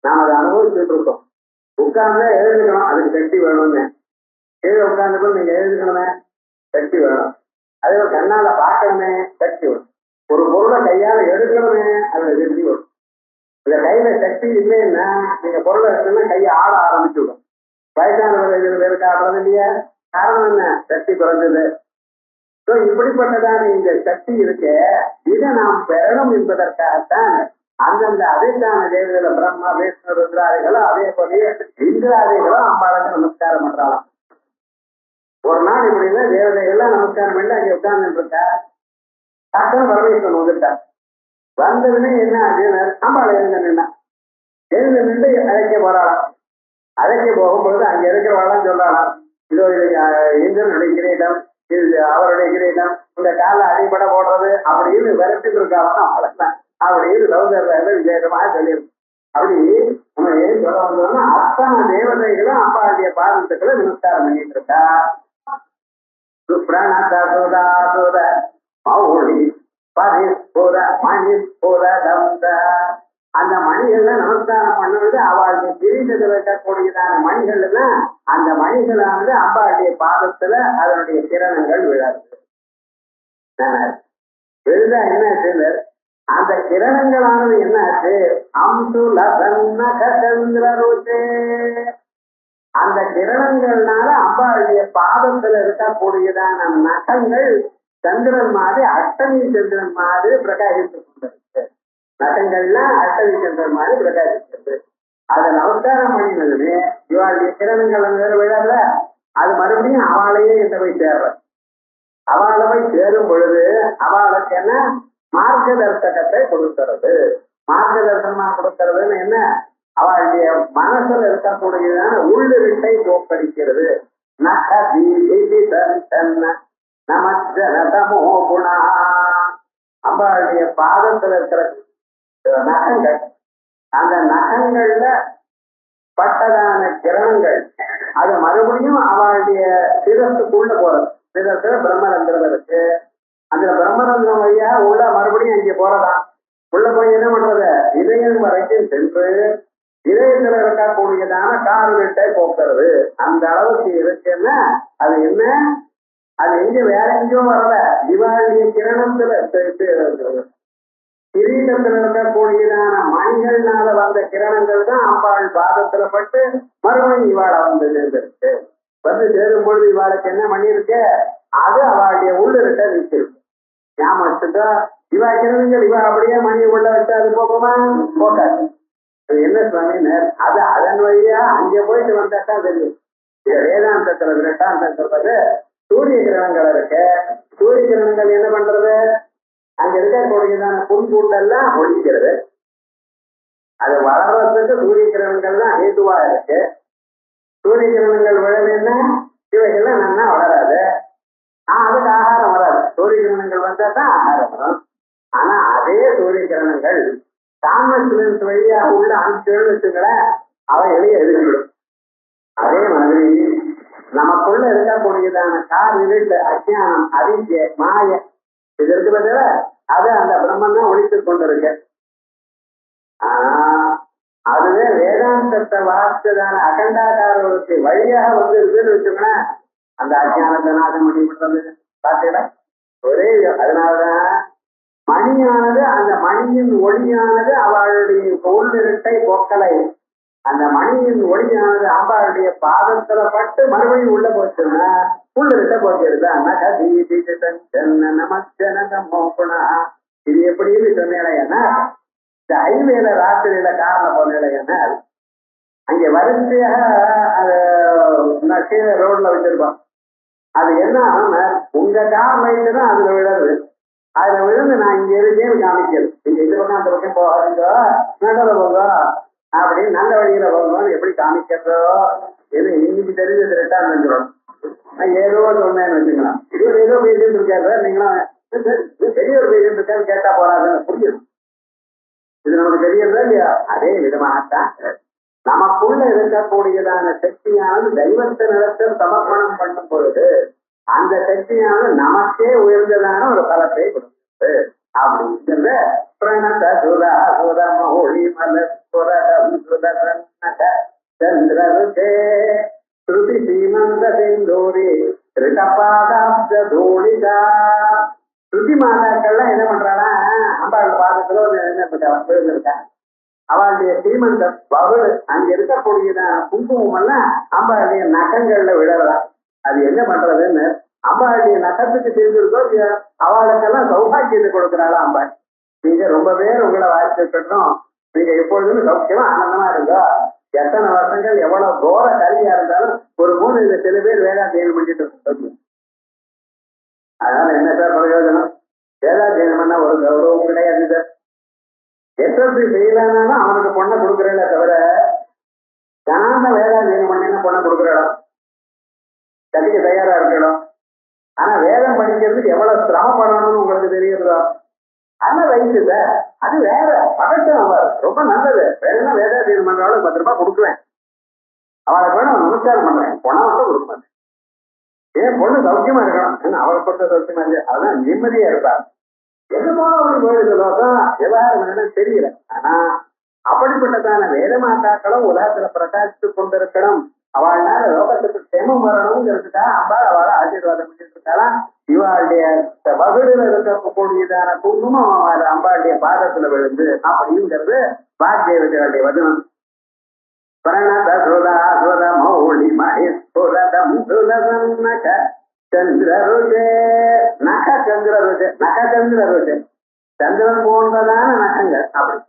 [SPEAKER 2] நாம் அதை அனுபவிச்சுட்டு இருக்கோம். உட்கார்ந்தா எழுதுக்கணும், அதுக்கு சக்தி வேணும்னு. கீழே உட்கார்ந்து நீங்க எழுதுக்கணுமே, சக்தி வேணும். அதே கண்ணால பார்க்கணுமே, சக்தி வேணும். ஒரு பொருளை கையால எடுக்கணுமே, அதுல சக்தி வரும். இந்த கையில சக்தி இல்லைன்னா நீங்க பொருளை எடுக்கணும்னா கையை ஆட ஆரம்பிச்சு விடும். வயசானவர்களுக்கு ஆடுறது இல்லையா? காரணம் என்ன? சக்தி குறைஞ்சது. இப்படிப்பட்டதான இந்த சக்தி இருக்க, இதை நாம் பெறணும் என்பதற்காகத்தான் அந்தந்த அதிஷ்டான தேவதைகள பிரம்மா விஷ்ணு ருத்ராதிகளோ அதே போலயே இந்திராதிகளோ அம்பாளுக்கு நமஸ்காரம் பண்றாளாம். ஒரு நாள் இப்படின்னா தேவதைகள்லாம் நமஸ்காரம் பண்ணி அங்கே உட்கார்ந்து இருக்கா. டக்குனு பரமேஸ்வரன் வந்துட்டார். வந்ததுமே என்ன ஆச்சுன்னு அம்பாள் எழுந்து நின்று அழைக்க போறாளாம். அழைக்க போகும்பொழுது அங்க இருக்கிறவாளாம் சொல்றாளாம், இதோ இந்திரனுடைய கிரீடம், இது அவருடைய கிரீடம், இந்த கால அடிப்படை போடுறது அப்படின்னு விரட்டிட்டு இருக்காளாம். அவளத்தான் அப்படின்னு சௌந்தர்ல விசேஷமாக சொல்லிடும். அப்படி நம்ம ஏன் சொல்ல வந்தோம்னா அத்தனை தேவதைகளும் அம்பாளுடைய பாதத்துக்களை நமஸ்காரம் பண்ணிட்டு இருக்கா. அந்த மணிகள்ல நமஸ்காரம் பண்ணுவது அவளுடைய கிரீடத்தில் வைக்கக்கூடியதான மணிகள் எல்லாம் அந்த மணிகளானது அம்பாளுடைய பாதத்துல அதனுடைய கிரணங்கள் விழாது. விழுதா என்ன ஆச்சு? அந்த கிரணங்களானது என்ன ஆச்சு? அந்த கிரணங்கள்னால அம்பாளுடைய பாதத்துல இருக்கக்கூடியதான நகங்கள் சந்திரன் மாதிரி அஷ்டமி சந்திரன் மாதிரி பிரகாசித்து கொண்டிருக்கு. நகங்கள்லாம் அஷ்டமி சந்திரன் மாதிரி பிரகாசிக்கிறது. அதை நமஸ்காரம் பண்ணினதுமே இவாளுடைய கிரணங்கள் வேற விழாத அது மறுபடியும் அவளையே இந்த போய் சேர்ற. அவளை போய் சேரும் பொழுது அவளுக்கு என்ன மார்க்க தர்சகத்தை கொடுக்கிறது. மார்க்க தர்சனமா கொடுக்கறதுன்னு என்ன? அவளுடைய மனசுல இருக்கக்கூடியதான உள்ளிருட்டை தோற்கடிக்கிறது. அம்பாளுடைய பாதத்துல இருக்கிற நகங்கள், அந்த நகங்கள்ல பட்டதான கிரணங்கள் அது மறுபடியும் அவளுடைய சிரத்துக்குள்ள போறது. சிரத்துல பிரம்மரந்திரம் இருக்கு. அந்த பிரம்மரந்திரம் வழியா உள்ள மறுபடியும் இங்க போறதான். உள்ள போய் என்ன பண்றது? இதயம் வரைக்கும் சென்று இதயத்துல இருக்கக்கூடியதான கார்விட்டை போக்குறது. அந்த அளவுக்கு இருக்குன்னா அது என்ன? அது எங்க வேற எங்கேயோ வரல, இவாளுடைய கிரணத்துல கிரீடத்துல இருக்கக்கூடியதான மணிகள்னால வந்த கிரணங்கள் தான் அம்பாள் பாதத்துல பட்டு மறுபடியும் இவாளை வந்து சேர்ந்துருக்கு. வந்து சேரும் பொழுது இவாளுக்கு என்ன மணி இருக்கு? அது அவளுடைய உள்ளிருட்ட நிற்கிறது. ஞாபகம் வச்சுட்டா இவா கிரணங்கள் இவா அப்படியே மணி உள்ள வச்சா அது போக்குமா? போக்காது. அது என்ன சுவாமின்னு அது அதன் வழியா அங்கே போயிட்டு வந்தாக்கா தெரியும். வேதாந்தத்துல வேதாந்தம் சொல்றது சூரிய கிரணங்கள் இருக்கு. சூரிய கிரணங்கள் என்ன பண்றது? அங்க இருக்கக்கூடியதான புண்பூண்டெல்லாம் ஒழிக்கிறது. அது வளர்றதுக்கு சூரிய கிரணங்கள் தான் ஹேதுவா இருக்கு. சூரிய கிரணங்கள் விழலைன்னா இவைகள்லாம் நல்லா வளராது. அதுக்கு ஆகாரம் வராது. சூரிய கிரணங்கள் வந்தா தான் ஆகாரம் வரும். ஆனா அதே சூரிய கிரணங்கள் தாமஸ் வழியா உள்ள அனுப்பிச்சு வச்சுங்கள அவன் எளிய எதிர்விடும். அதே மாதிரி நமக்குள்ள இருக்கக்கூடியதான கார் இருட்டு அஜானம் அவித்ய மாய இது இருக்கு பதில அது அந்த பிரம்மன் தான் ஒழித்துக் கொண்டிருக்கு. ஆனா அதுவே வேதாந்தத்தை வாசித்ததான அகண்டாகாரருக்கு வழியாக வந்து இருக்குன்னு வச்சுக்கோங்க, அந்த அஜானத்தை நாசம் பண்ணி விட்டது பார்த்தீங்களா? ஒரே அதனாலதான் மணியானது அந்த மணியின் ஒளியானது அவளுடைய உள்ளிருட்டை போக்கலை. அந்த மணியின் ஒளியானது அம்பாளுடைய பாதத்துல பட்டு மறுபடியும் உள்ள போச்சுன்னா உள்ளிருட்ட போக்கிறது. இது எப்படின்னு சொன்னேன்னா இந்த ஹைவேல ராத்திரியில கார்ல போனேன்னா அங்க வரிசையாக கீழே ரோட்ல வச்சிருப்பான். அது என்ன ஆகும்னா உங்க கார் லைட்டு தான் அதுல விழுது. அதுல விழுந்து நான் இங்க இருக்கேன்னு காமிக்கிறது. நீங்க இந்த பக்கம் அந்த பக்கம் போகாதீங்க, நடுல போங்க அப்படின்னு நல்ல வழியில போகணும்னு எப்படி காமிக்கிறதோ எது இன்னைக்கு தெரிஞ்சது ரெட்டான்னு வந்துடும். ஏதோ சொன்னேன்னு வச்சுக்கலாம். இவர் ஏதோ பேசிட்டு இருக்காரு, நீங்களும் பெரிய ஒரு பேசிட்டு இருக்கான்னு கேட்டா போறாதுன்னு புரியுது. இது நமக்கு தெரியறதா இல்லையா? அதே விதமாகத்தான் நமக்குள்ள இருக்கக்கூடியதான சக்தியானது தெய்வத்தை நிலத்தில் சமர்ப்பணம் பண்ணும் பொழுது அந்த சக்தியானது நமக்கே உயர்ந்ததான ஒரு பலத்தை கொடுக்கிறது. அப்படிங்கிறத பிரணத சுதா சுதமொழி மலசுரம் சுதரன்னக சந்திரருகே ஸ்ருதி சீமந்த சிந்தூரி திருடபாதாப்த தூளிதா. ஸ்ருதி மாதாக்கள்லாம் என்ன பண்றானா அம்பாள் பாதத்துல இருக்காங்க. அவளுடைய சீமந்தம் பகுடு அங்க இருக்கக்கூடியதான குங்குமம் எல்லாம் அம்பாளுடைய நகங்கள்ல விடலாம். அது என்ன பண்றதுன்னு அம்பாளுடைய நகத்துக்கு தெரிஞ்சிருக்கோ அவளுக்கெல்லாம் சௌபாகியத்தை கொடுக்குறாளா அம்பாள். நீங்க ரொம்ப பேர் உங்களை வாழ்க்கை பெற்றோம், நீங்க எப்பொழுதுமே சௌக்கியமா ஆனந்தமா இருக்கோ. எத்தனை வருஷங்கள் எவ்வளவு கோர கல்வியா இருந்தாலும் ஒரு மூணு இல்ல சில பேர் வேதாத்தியனம் பண்ணிட்டு இருக்கு. அதனால என்ன சார் பிரயோஜனம்? வேதாத்தியனம் பண்ணா ஒரு கௌரவம் கிடையாது சார். எஸ்எஸ்சி செய்யலன்னா அவனுக்கு பொண்ணை கொடுக்குறேன் தவிர ஜனாந்த வேதாத்தியனம் பண்ணினா பொண்ணை கொடுக்குறோம், கட்டிக்க தயாரா இருக்கணும். ஆனா வேதம் படிக்கிறதுக்கு எவ்வளவு சிரமப்படணும்னு உங்களுக்கு தெரியுதோ அதெல்லாம் வயசு சார். அது வேற பகட்டம் ரொம்ப நல்லது. வேணும்னா வேதாத்தியனம் பண்றவளுக்கு 10 ரூபாய் கொடுக்குவேன், அவளுக்கு வேணும் நமஸ்காரம் பண்றேன், பணம் மட்டும் கொடுக்க மாட்டேன். ஏன் பொண்ணு சௌக்கியமா இருக்கணும், அவரை பொறுத்த சௌக்கியமா இருக்கு, அதுதான் நிம்மதியா இருப்பார். எது போல ஒரு கோயிலுக்கு லோகம் விவகாரம் தெரியல. ஆனா அப்படிப்பட்டதான வேதமாத்தாக்களும் உலகத்துல பிரகாசித்து கொண்டிருக்கணும், அவள்னால லோகத்துக்கு செமம் வரணும்ங்கிறதுக்கா அம்பாள் அவளை ஆசீர்வாதம் பண்ணிட்டு இருக்காளாம். இவாளுடைய வகுடுல இருக்கக்கூடியதான குங்குமம் அவள் அம்பாளுடைய பாதத்துல விழுந்து அப்படிங்கிறது பாக்தேவதையுடைய வதனம். பிரணத சுதா சுத மௌலி மகேஸ்வரதம் சுலசன்னக சந்திரருஜே நக சந்திரருஜே நக சந்திரருஜே சந்திரன் போன்றதான நகங்கள் அப்படி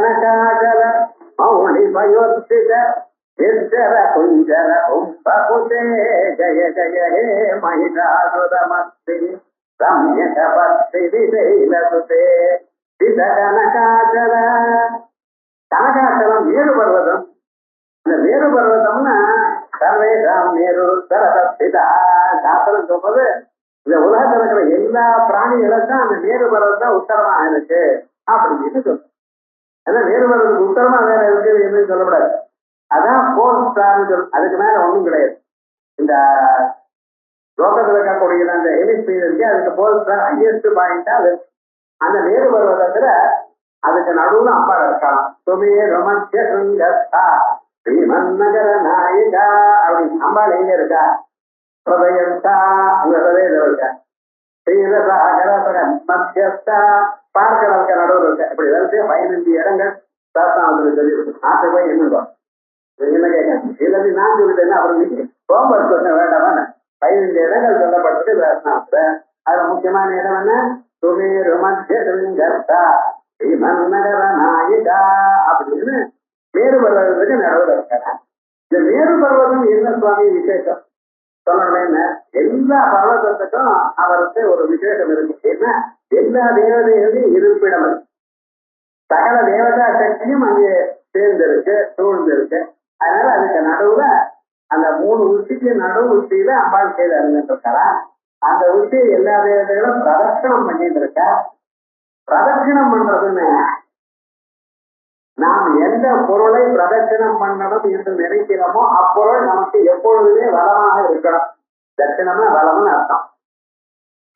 [SPEAKER 2] நகாஜல மௌலி மயோத்தித எச்சர குஞ்சர கும்பகுதே ஜய ஜய ஹே மகிஷாசுரமஸ்தி ரம்யக பக்தி விசைலசுதே கனகாச்சல. கனகாச்சலம் மேரு பர்வதம். இந்த மேரு பர்வதம்னா சர்வேஷாம் மேரு சரதா சாஸ்திரம் சொல்றது இந்த உலகத்தில் இருக்கிற எல்லா பிராணிகளுக்கும் அந்த மேரு பர்வதம் உத்தரமா இருக்கு அப்படின்னு சொல்றோம். ஏன்னா மேரு பர்வதத்துக்கு உத்தரமா வேற இருக்கு என்று சொல்லக்கூடாது. அதான் போர் ஸ்டார். அதுக்கு மேல ஒண்ணும் கிடையாது. இந்த லோகத்தில் இருக்கக்கூடிய அந்த ஹெமிஸ்பியர் இருக்கு, அதுக்கு போர் ஸ்டார் ஹையஸ்ட் பாயிண்டா அது. அந்த மேரு பர்வதத்துல அதுக்கு நடுவுல அம்பாள் இருக்கலாம். சுமே ரொமத்திய சுங்கஸ்தா ஸ்ரீமன்னகர நாயிகா அப்படின்னு அம்பாள் எங்க இருக்கா? பிரதயஸ்தா அந்த பிரதயத்தில் இருக்கா. ஸ்ரீரசாகர மத்தியஸ்தா பார்க்கடலுக்கு நடுவில் இருக்க. இப்படி வரிசையா 15 இடங்கள் சாஸ்திரத்தில் சொல்லி நாட்டு போய் என்னும் என்ன கேட்க இல்லது நான் சொல்லிட்டேன்னா அப்புறம் நீங்க ஹோம்ஒர்க் பண்ண வேண்டாமா? 15 இடங்கள் சொல்லப்பட்டது சாஸ்திரத்துல. அதுல முக்கியமான இடம் என்ன? சுமேரு மத்திய சுங்கஸ்தா ஸ்ரீமன்னகர நாயிகா அப்படின்னு மேரு பர்வதத்துக்கு நடுவில் இருக்காங்க. இந்த மேரு பர்வதம் என்ன சுவாமி விசேஷம் சொல்லணும்னு எல்லா பர்வதத்துக்கும் அவருக்கு ஒரு விசேஷம் இருக்கு. ஏன்னா எல்லா தேவதைகளையும் இருப்பிடம் இருக்கு. சகல தேவதா சக்தியும் அங்கே சேர்ந்திருக்கு, சூழ்ந்திருக்கு. அதனால அதுக்கு நடுவுல அந்த 3 உச்சிக்கு நடுவு உச்சியில அம்பாள் செய்து அறிஞ்சிருக்காரா. அந்த உச்சியை எல்லா தேவதைகளும் பிரதட்சணம் பண்ணிட்டு இருக்கா. பிரதட்சணம் பண்றதுன்னு நாம் எந்த பொருளை பிரதட்சணம் பண்ணணும் என்று நினைக்கிறோமோ அப்பொருள் நமக்கு எப்பொழுதுமே வளமாக இருக்கணும். தட்சணம்னா வளம்னு அர்த்தம்.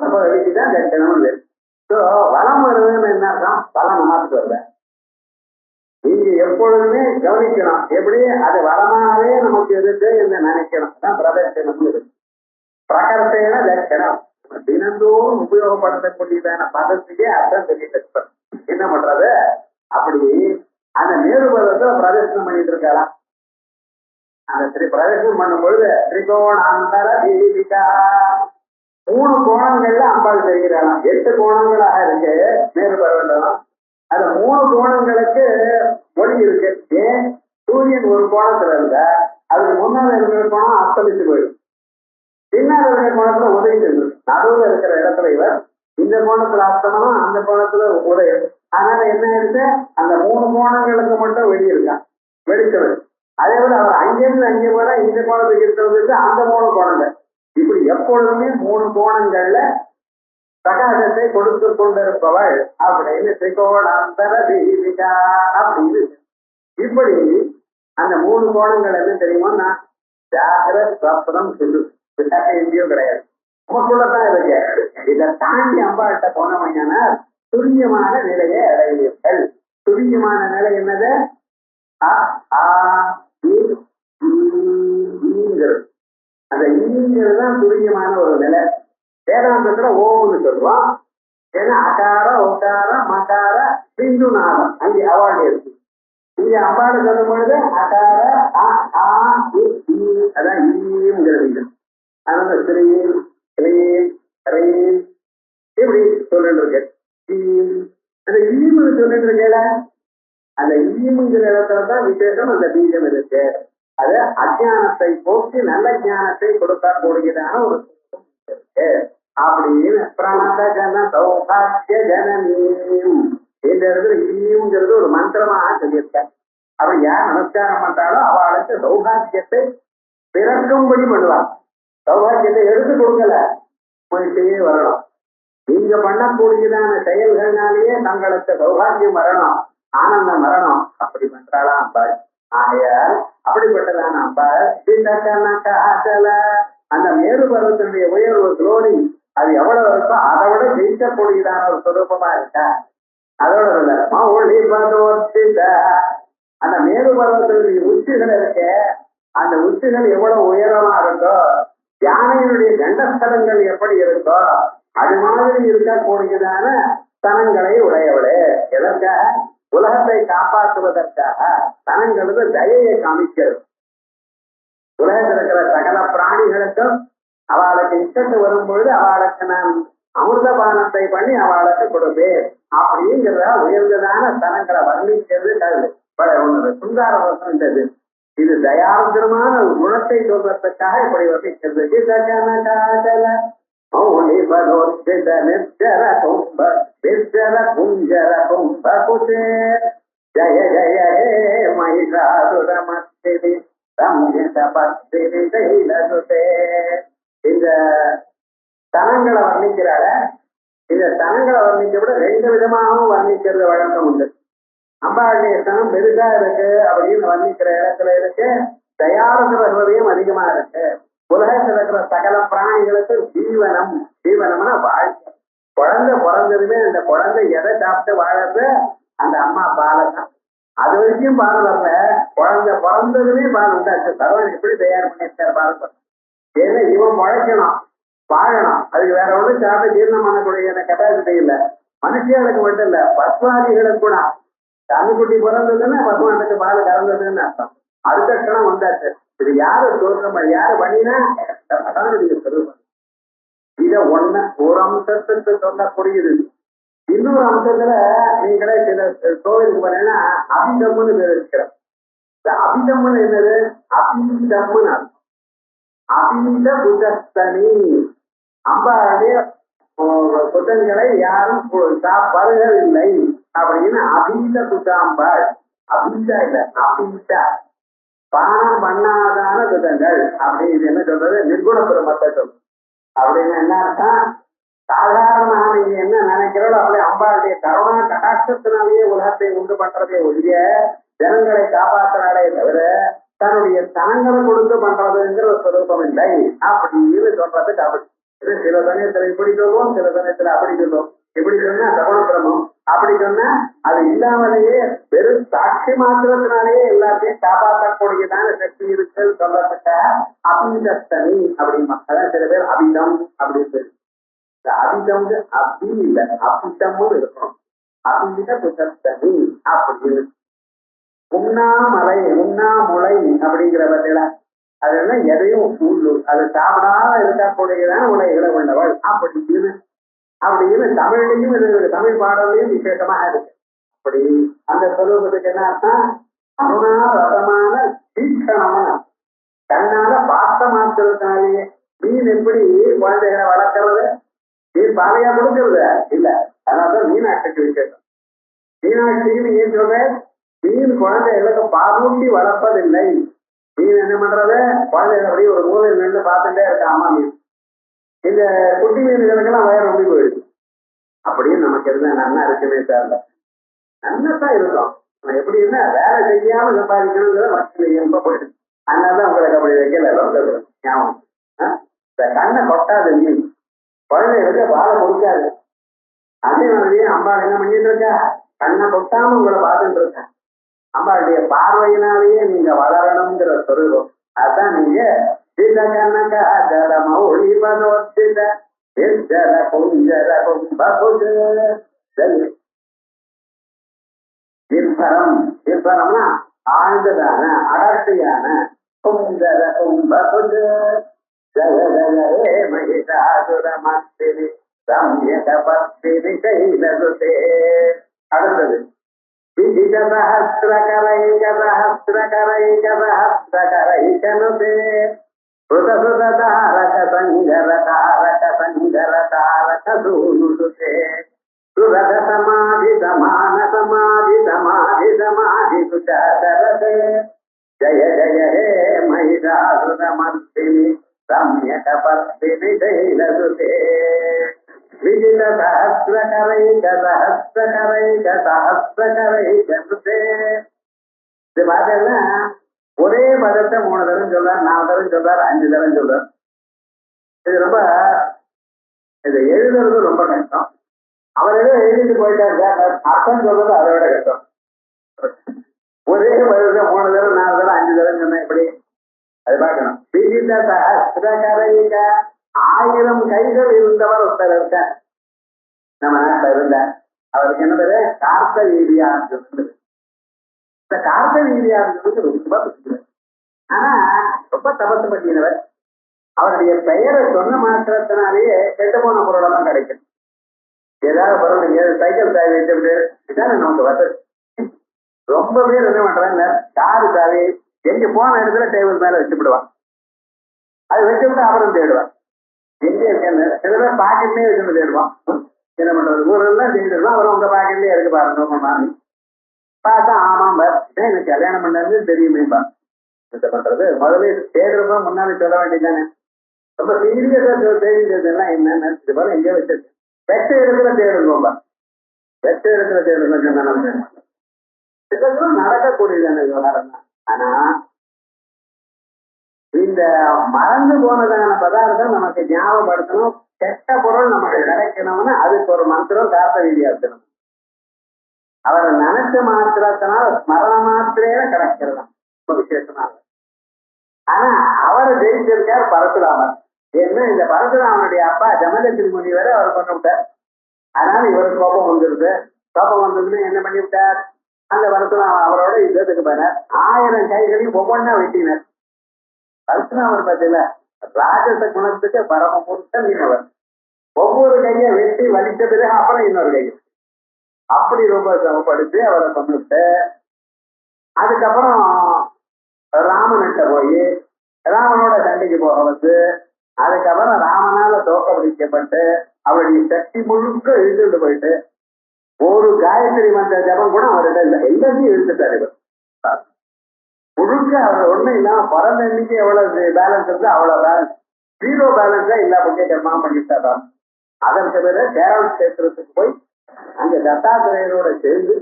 [SPEAKER 2] ரொம்ப வெளிக்குதான் தட்சணம் இல்லை. ஸோ வளம் வருதுன்னு என்ன அர்த்தம்? பலம் நமக்கு வரல. நீங்க எப்பொழுதுமே கவனிக்கணும், எப்படி அது வளமாவே நமக்கு இருக்கு என்று நினைக்கணும். தான் பிரதட்சணம் இருக்கு. பிரகர்த்தேன தட்சணம் தினந்தோறும் உபயோகப்படுத்தக்கூடியதான பதத்துக்கே அர்த்தம் தெரிவிக்க என்ன பண்றது? அப்படி அந்த மேரு பர்வதத்தை பிரதர்சனம் பண்ணிட்டு இருக்கலாம். அந்த பிரதர்சனம் பண்ணும் பொழுது திரிகோணாந்தர தீபிகா 3 கோணங்கள்ல அம்பாள் தெரிகிறாளாம். 8 கோணங்களாக இருக்கு மேரு பர்வதம். அந்த 3 கோணங்களுக்கு ஒளி இருக்கு. ஏன்? சூரியன் ஒரு கோணத்துல இருந்தா அதுக்கு முன்னால இருக்கிற கோணம் அஸ்தமித்து போயிடும், பின்னால் இருக்கிற கோணத்துல உதவி செஞ்சு நடுவில் இருக்கிற இடத்துல இவர் இந்த கோணத்துல அஸ்தமனம், அந்த கோணத்துல உதயம். அதனால என்ன இருக்கு? அந்த 3 கோணங்களுக்கு மட்டும் வெளியிருக்கான், வெளிச்சவர். அதே போல அவர் அங்கிருந்து அங்கே போல இந்த கோணத்துக்கு இருக்கிறது அந்த 3 கோணங்கள். இப்படி எப்பொழுதுமே 3 கோணங்கள்ல பிரகாசத்தை கொடுத்து கொண்டிருப்பவள் அப்படின்னு திரிகோணாந்தர தீபிகா அப்படின்னு. இப்படி அந்த 3 கோணங்கள் என்ன தெரியுமா? ஜாகிரத், ஸ்வப்னம், சுஷுப்தி எங்கேயும் கிடையாது. நமக்குள்ளதான் இருக்கு. இதை தாண்டி அம்பாட்ட போனவங்கன்னா துரியமான நிலையை அடைவீர்கள். துரியமான நிலை என்னது? அந்த ஈங்கிறது தான் துரியமான ஒரு நிலை. வேதாந்தத்துல ஓம்னு சொல்லுவோம். ஏன்னா அகார ஓகார மகார சிந்து நாதம் அங்கே அவார்டு இருக்கு. இங்க அம்பாடு சொல்லும் பொழுது அகார அதான் ஈங்கிறது. அதனால ஸ்ரீம் கிளீம் ஹரீம் இப்படி சொல்லிட்டு இருக்கு. அந்த ஈமுன்னு சொல்லிட்டு இருக்கல, அந்த ஈமுங்கிற இடத்துலதான் விசேஷம். அந்த பீஜம் இருக்கு. அது அஜானத்தை போக்கி நல்ல ஞானத்தை கொடுத்தா கூடியதான ஒரு இருக்கு அப்படின்னு பிரணத ஜன சௌபாக்கிய ஜனநீம் இந்த இடத்துல ஈங்கிறது ஒரு மந்திரமாக சொல்லியிருக்க. அவ யார் நமஸ்காரம் பண்றாலும் அவளுக்கு சௌபாக்கியத்தை பிறக்கும்படி பண்ணுவாள். சௌபாக்கியத்தை எடுத்து கொடுக்கல, போயிட்டே வரணும். நீங்க பண்ணக்கூடியதான செயல்கள்னாலேயே தங்களுக்கு சௌபாகியம் வரணும், ஆனந்தம் வரணும். அப்படி பண்றாளா அம்பாள். ஆகையால் அப்படிப்பட்டதான அம்பாள் அந்த மேரு பருவத்தினுடைய உயர்வு குளோரி அது எவ்வளவு இருக்கோ அதை விட ஜெயிக்கக்கூடியதான ஒரு சுரூபமா இருக்கா. அதோட அந்த மேரு பருவத்தினுடைய உச்சிகள் இருக்க, அந்த உச்சிகள் எவ்வளவு உயரமா இருக்கோ, யானையினுடைய கண்டஸ்தலங்கள் எப்படி இருக்கோ அது மாதிரி இருக்கக்கூடியதான ஸ்தனங்களை உடையவளே. எதற்காக? உலகத்தை காப்பாற்றுவதற்காக. ஸ்தனங்கிறது தயையை காமிக்கிறது. உலகத்தில் இருக்கிற சகல பிராணிகளுக்கும் அவளுக்கு இஷ்டத்து வரும்பொழுது அவளுக்கு நான் அமிர்தபானத்தை பண்ணி அவளுக்கு கொடுப்பேன் அப்படிங்கிறத உயர்ந்ததான ஸ்தனங்களை வர்ணிக்கிறது சுந்தார வசந்தது. இது தயார்தமான குணத்தை சொல்றதுக்காக இப்படி வர்ணிக்கிறது. ஜய ஜய ஹே மகிஷாசுரமர்த்தினி இந்த தனங்களை வர்ணிக்கிறார. இந்த தனங்களை வர்ணிக்க விட ரெண்டு விதமாகவும் வர்ணிக்கிறது வழக்கம் உண்டு. அம்பாளுடைய ஸ்தனம் பெருசா இருக்கு அப்படின்னு வர்ணிக்கிற இடத்துல இருக்கு. தயாரசுர ஹிருதயம் அதிகமா இருக்கு. உலகத்தில் இருக்கிற சகல பிராணிகளுக்கு ஜீவனம், ஜீவனம்னா வாழ்க்கை. குழந்தை பிறந்ததுமே அந்த குழந்தை எதை சாப்பிட்டு வாழறது? அந்த அம்மா பாலை தான். அது வரைக்கும் பால் வரல, குழந்தை பிறந்ததுமே பால் உண்டாச்சு. பகவான் எப்படி தயார் பண்ணியிருக்காரு பால். ஏன்னா இவன் முளைக்கணும், வாழணும். அதுக்கு வேற ஒன்றும் சாப்பிட்டு ஜீரணம் பண்ணக்கூடிய கெப்பாசிட்டி இல்லை. மனுஷர்களுக்கு மட்டும் இல்ல, பசுவாதிகளுக்கு கூட. கண்ணுக்குட்டி பிறந்ததுன்னா பசுமாட்டுக்கு பால் கறந்ததுன்னு அர்த்தம். அடுத்த கணம் வந்தாச்சு. இது யாரு தோற்றம், யாரு பண்ணினா சொல்லுவாங்க. இத ஒண்ணு ஒரு அம்சத்துக்கு சொல்லக்கூடியது. இன்னொரு அம்சத்துல நீங்களே சில கோவிலுக்கு போனீங்கன்னா அபிதம்னு பேர் இருக்கிறோம். இந்த அபிதம்னு என்னது? அபிதம்னு அர்த்தம். அபித புதஸ்தனி, அம்பாளுடைய புதன்களை யாரும் வருகவில்லை அப்படின்னு அபீத புதாம்பாள். அபீதா இல்ல, அபீதா. பானம் பண்ணாதான புதங்கள் அப்படின்னு என்ன சொல்றது? நிர்குண பெருமத்தை சொல்றது. அப்படின்னு என்ன அர்த்தம்? சாதாரணமாக நீங்க என்ன நினைக்கிறோம் அப்படியே அம்பாளுடைய கருணா கடாட்சத்தினாலேயே உலகத்தை உண்டு பண்றதே ஒழிய ஜனங்களை காப்பாற்றுறாளே தவிர தன்னுடைய தனங்களை கொடுத்து பண்றதுங்கிற ஒரு சுரூபம் இல்லை அப்படின்னு சொல்றதுக்கு அப்படி. சில சமயத்துல இப்படி சொல்லுவோம், சில சமயத்துல அப்படி சொல்லுவோம். இப்படி சொன்னா சகுணப்பிரமம், அப்படி சொன்னா அது இல்லாமலேயே வெறும் சாட்சி மாத்திரத்தினாலேயே எல்லாத்தையும் காப்பாற்றக்கூடியதான சக்தி இருக்குன்னு சொல்றதுக்க அபிதஸ்தனி அப்படிமா. அதான் சில பேர் அபிதம் அப்படின்னு. இந்த அபிதம் அபி இல்லை, அபிதமும் இருக்கணும். அபித புதஸ்தனி அப்படின்னு. உண்ணாமலை, உண்ணாமுலை அப்படிங்கிற பத்தில அது என்ன? எதையும் உள்ளு அது சாப்பிடாம இருக்கக்கூடியதான உலைகளை கொண்டவள் அப்படின்னு. அப்படின்னு தமிழ்லையும் இது தமிழ் பாடலையும் விசேஷமாக இருக்கு. அப்படி அந்த சொல்லுவதுக்கு என்ன அர்த்தம்? அருணா ரசமான தீட்சணமான கண்ணால பார்த்த மாத்திரத்தினாலேயே. மீன் எப்படி குழந்தைகளை வளர்க்கறது? மீன் பாலையா கொடுக்கறது இல்ல. அதனாலதான் மீனாட்சிக்கு விசேஷம். மீனாட்சிக்கு ஏன் சொல்றேன்? மீன் குழந்தைகளுக்கு பாலூட்டி வளர்ப்பதில்லை. மீன் என்ன பண்றது? குழந்தைகள் அப்படி ஒரு மூலையில் நின்று பார்த்துட்டே இருக்க அம்மா மீன். இந்த குட்டி மீன்களுக்கெல்லாம் வயர் ரொம்ப போயிடுது. அப்படின்னு நமக்கு இருந்தா நல்லா இருக்குமே சார், நன்னதான் இருக்கும். எப்படி இருந்தா வேலை செய்யாம சம்பாதிக்கணுங்கிற மக்கள் ரொம்ப போயிடுது. அதனாலதான் உங்களுக்கு அப்படி வைக்கல ஞாபகம். இந்த கண்ணை கொட்டாது மீன். குழந்தைகளுக்கு பாலை கொடுக்காது. அதே மாதிரி அம்பாள் என்ன பண்ணிட்டு இருக்கா, கண்ணை கொட்டாம உங்களை பார்த்துட்டு இருக்க. அம்பாளுடைய பார்வையினாலேயே நீங்க வளரணுங்கிற சொல்லுவோம். அதான் நீங்க சிற்பரம்னா ஆழ்ந்ததான அடர்த்தியான குந்தர கும்பபுஜ ஜய ஜய மகிஷாசுரமர்த்தினி சம்யக பக்தினி கைலசுதே. அடுத்தது விஜித சஹஸ்ரகரைக சஹஸ்ரகரைக சஹஸ்ரகரைகனுதே சுத தாரக சங்கர தாரக சங்கர தாரக சூனுசுதே சுரத சமாதி சமான சமாதி சமாதி சமாதி சுச்சரதே ஜய ஜய ஹே மகிஷாசுரமர்த்தினி சம்யக பக்தினி கைலசுதே விஜித சஹஸ்ரகரைக சஹஸ்ரகரைக சஹஸ்ரகரைகனுதே. இது பார்த்தா ஒரே பதத்தை 3 தரம் சொல்றார், 4 தரம் சொல்றார், 5 தரம் சொல்றார். இது ரொம்ப இதை எழுதுறது ரொம்ப கஷ்டம். அவர் ஏதோ எழுதிட்டு போயிட்டாரு, அர்த்தம் சொல்றது அதை விட கஷ்டம். ஒரே பதத்தை 3 தரம் 4 தரம் 5 தரம் சொன்னா எப்படி அது பார்க்கணும். விஜித சஹஸ்ரகரைக 1000 கைகள் இருந்தவர் ஒருத்தர் இருக்கார் நம்ம நாட்டில் இருந்த. அவருக்கு என்ன பேரு, கார்த்த வீதியார். இந்த கார்த்த வீதியார் ரொம்ப பிடிச்சவர். ஆனா ரொம்ப தபசு பண்ணினவர். அவருடைய பெயரை சொன்ன மாத்திரத்தினாலேயே கெட்டு போன பொருளெல்லாம் கிடைக்கும். ஏதாவது பொருள் நீங்க சைக்கிள் சாவி வச்சுட்டு இதான நமக்கு வசதி. ரொம்ப பேர் என்ன பண்றாங்க, காரு சாவி எங்க போன இடத்துல டேபிள் மேல வச்சுவிடுவான். அது வச்சுவிட்டு அப்புறம் தேடுவான் எங்க இருக்கேன்னு. சில பேர் பாக்கெட்லயே வச்சுட்டு தேடுவான். என்ன பண்றது, ஊரெல்லாம் தேடிடுவான். அப்புறம் உங்க பாக்கெட்லயே இருக்கு பாருங்க மாமி பார்த்தா ஆமாம் எனக்கு கல்யாணம் பண்ணது தெரியுமேப்பா. என்ன பண்றது, முதல்ல தேடுறப்ப முன்னாடி சொல்ல வேண்டியதானே. ரொம்ப சீரியஸா தெரிஞ்சதெல்லாம் என்னன்னு இது போல எங்கேயோ வச்சிருக்கு. வெட்ட இடத்துல தேடுங்கப்பா, வெட்ட இடத்துல தேடுங்க நடக்கக்கூடியதான விவகாரம் தான். ஆனா இந்த மறந்து போனதான பதார்த்தம் நமக்கு ஞாபகப்படுத்தணும். கெட்ட பொருள் நமக்கு கிடைக்கணும்னு அதுக்கு ஒரு மந்திரம் காத்த ரீதியா இருக்கணும். அவரை நினைச்ச மாத்திரத்தினால ஸ்மரண மாத்திரையில கிடைக்கிறது ரொம்ப விசேஷமா. ஆனா அவரை ஜெயிச்சிருக்கார் பரசுராமர். ஏன்னா இந்த பரசுராமனுடைய அப்பா ஜமதகிரி முனிவரை அவர் கொண்டு விட்டார். அதனால இவருக்கு கோபம் வந்துருது. கோபம் வந்ததுன்னு என்ன பண்ணி விட்டார், அந்த பரசுராமர் அவரோட யுத்தத்துக்கு போனார். 1000 கைகளையும் ஒவ்வொன்னா வெட்டினார். பரசுராமர் பார்த்தீங்களா, ராஜச குணத்துக்கு பரம புருஷன் அவர். ஒவ்வொரு கையை வெட்டி வலித்த பிறகு அப்புறம் இன்னொரு கை அப்படி ரொம்ப சமப்படுத்தி அவரை கொண்டுட்டு அதுக்கப்புறம் ராமன்கிட்ட போய் ராமனோட சண்டைக்கு போக வந்து அதுக்கப்புறம் ராமனால தோக்கடிக்கப்பட்டு அவருடைய சக்தி முழுக்க இழுத்துட்டு போயிட்டு ஒரு காயத்ரி மந்திர ஜபம் கூட அவர்கிட்ட இல்லை, எல்லாத்தையும் இழுத்துட்டாரு இவர் முழுக்க. அவர் ஒண்ணும் இல்லாம பிறந்த எண்ணிக்கை எவ்வளவு பேலன்ஸ் இருக்கு அவ்வளவு பேலன்ஸ், 0 பேலன்ஸா எல்லா பக்கம் கர்மம் பண்ணிட்டாராம். அதற்கு பிறகு கேரள கஷேத்திரத்துக்கு போய் அங்க தத்தாத்திரேயரோட சேர்ந்து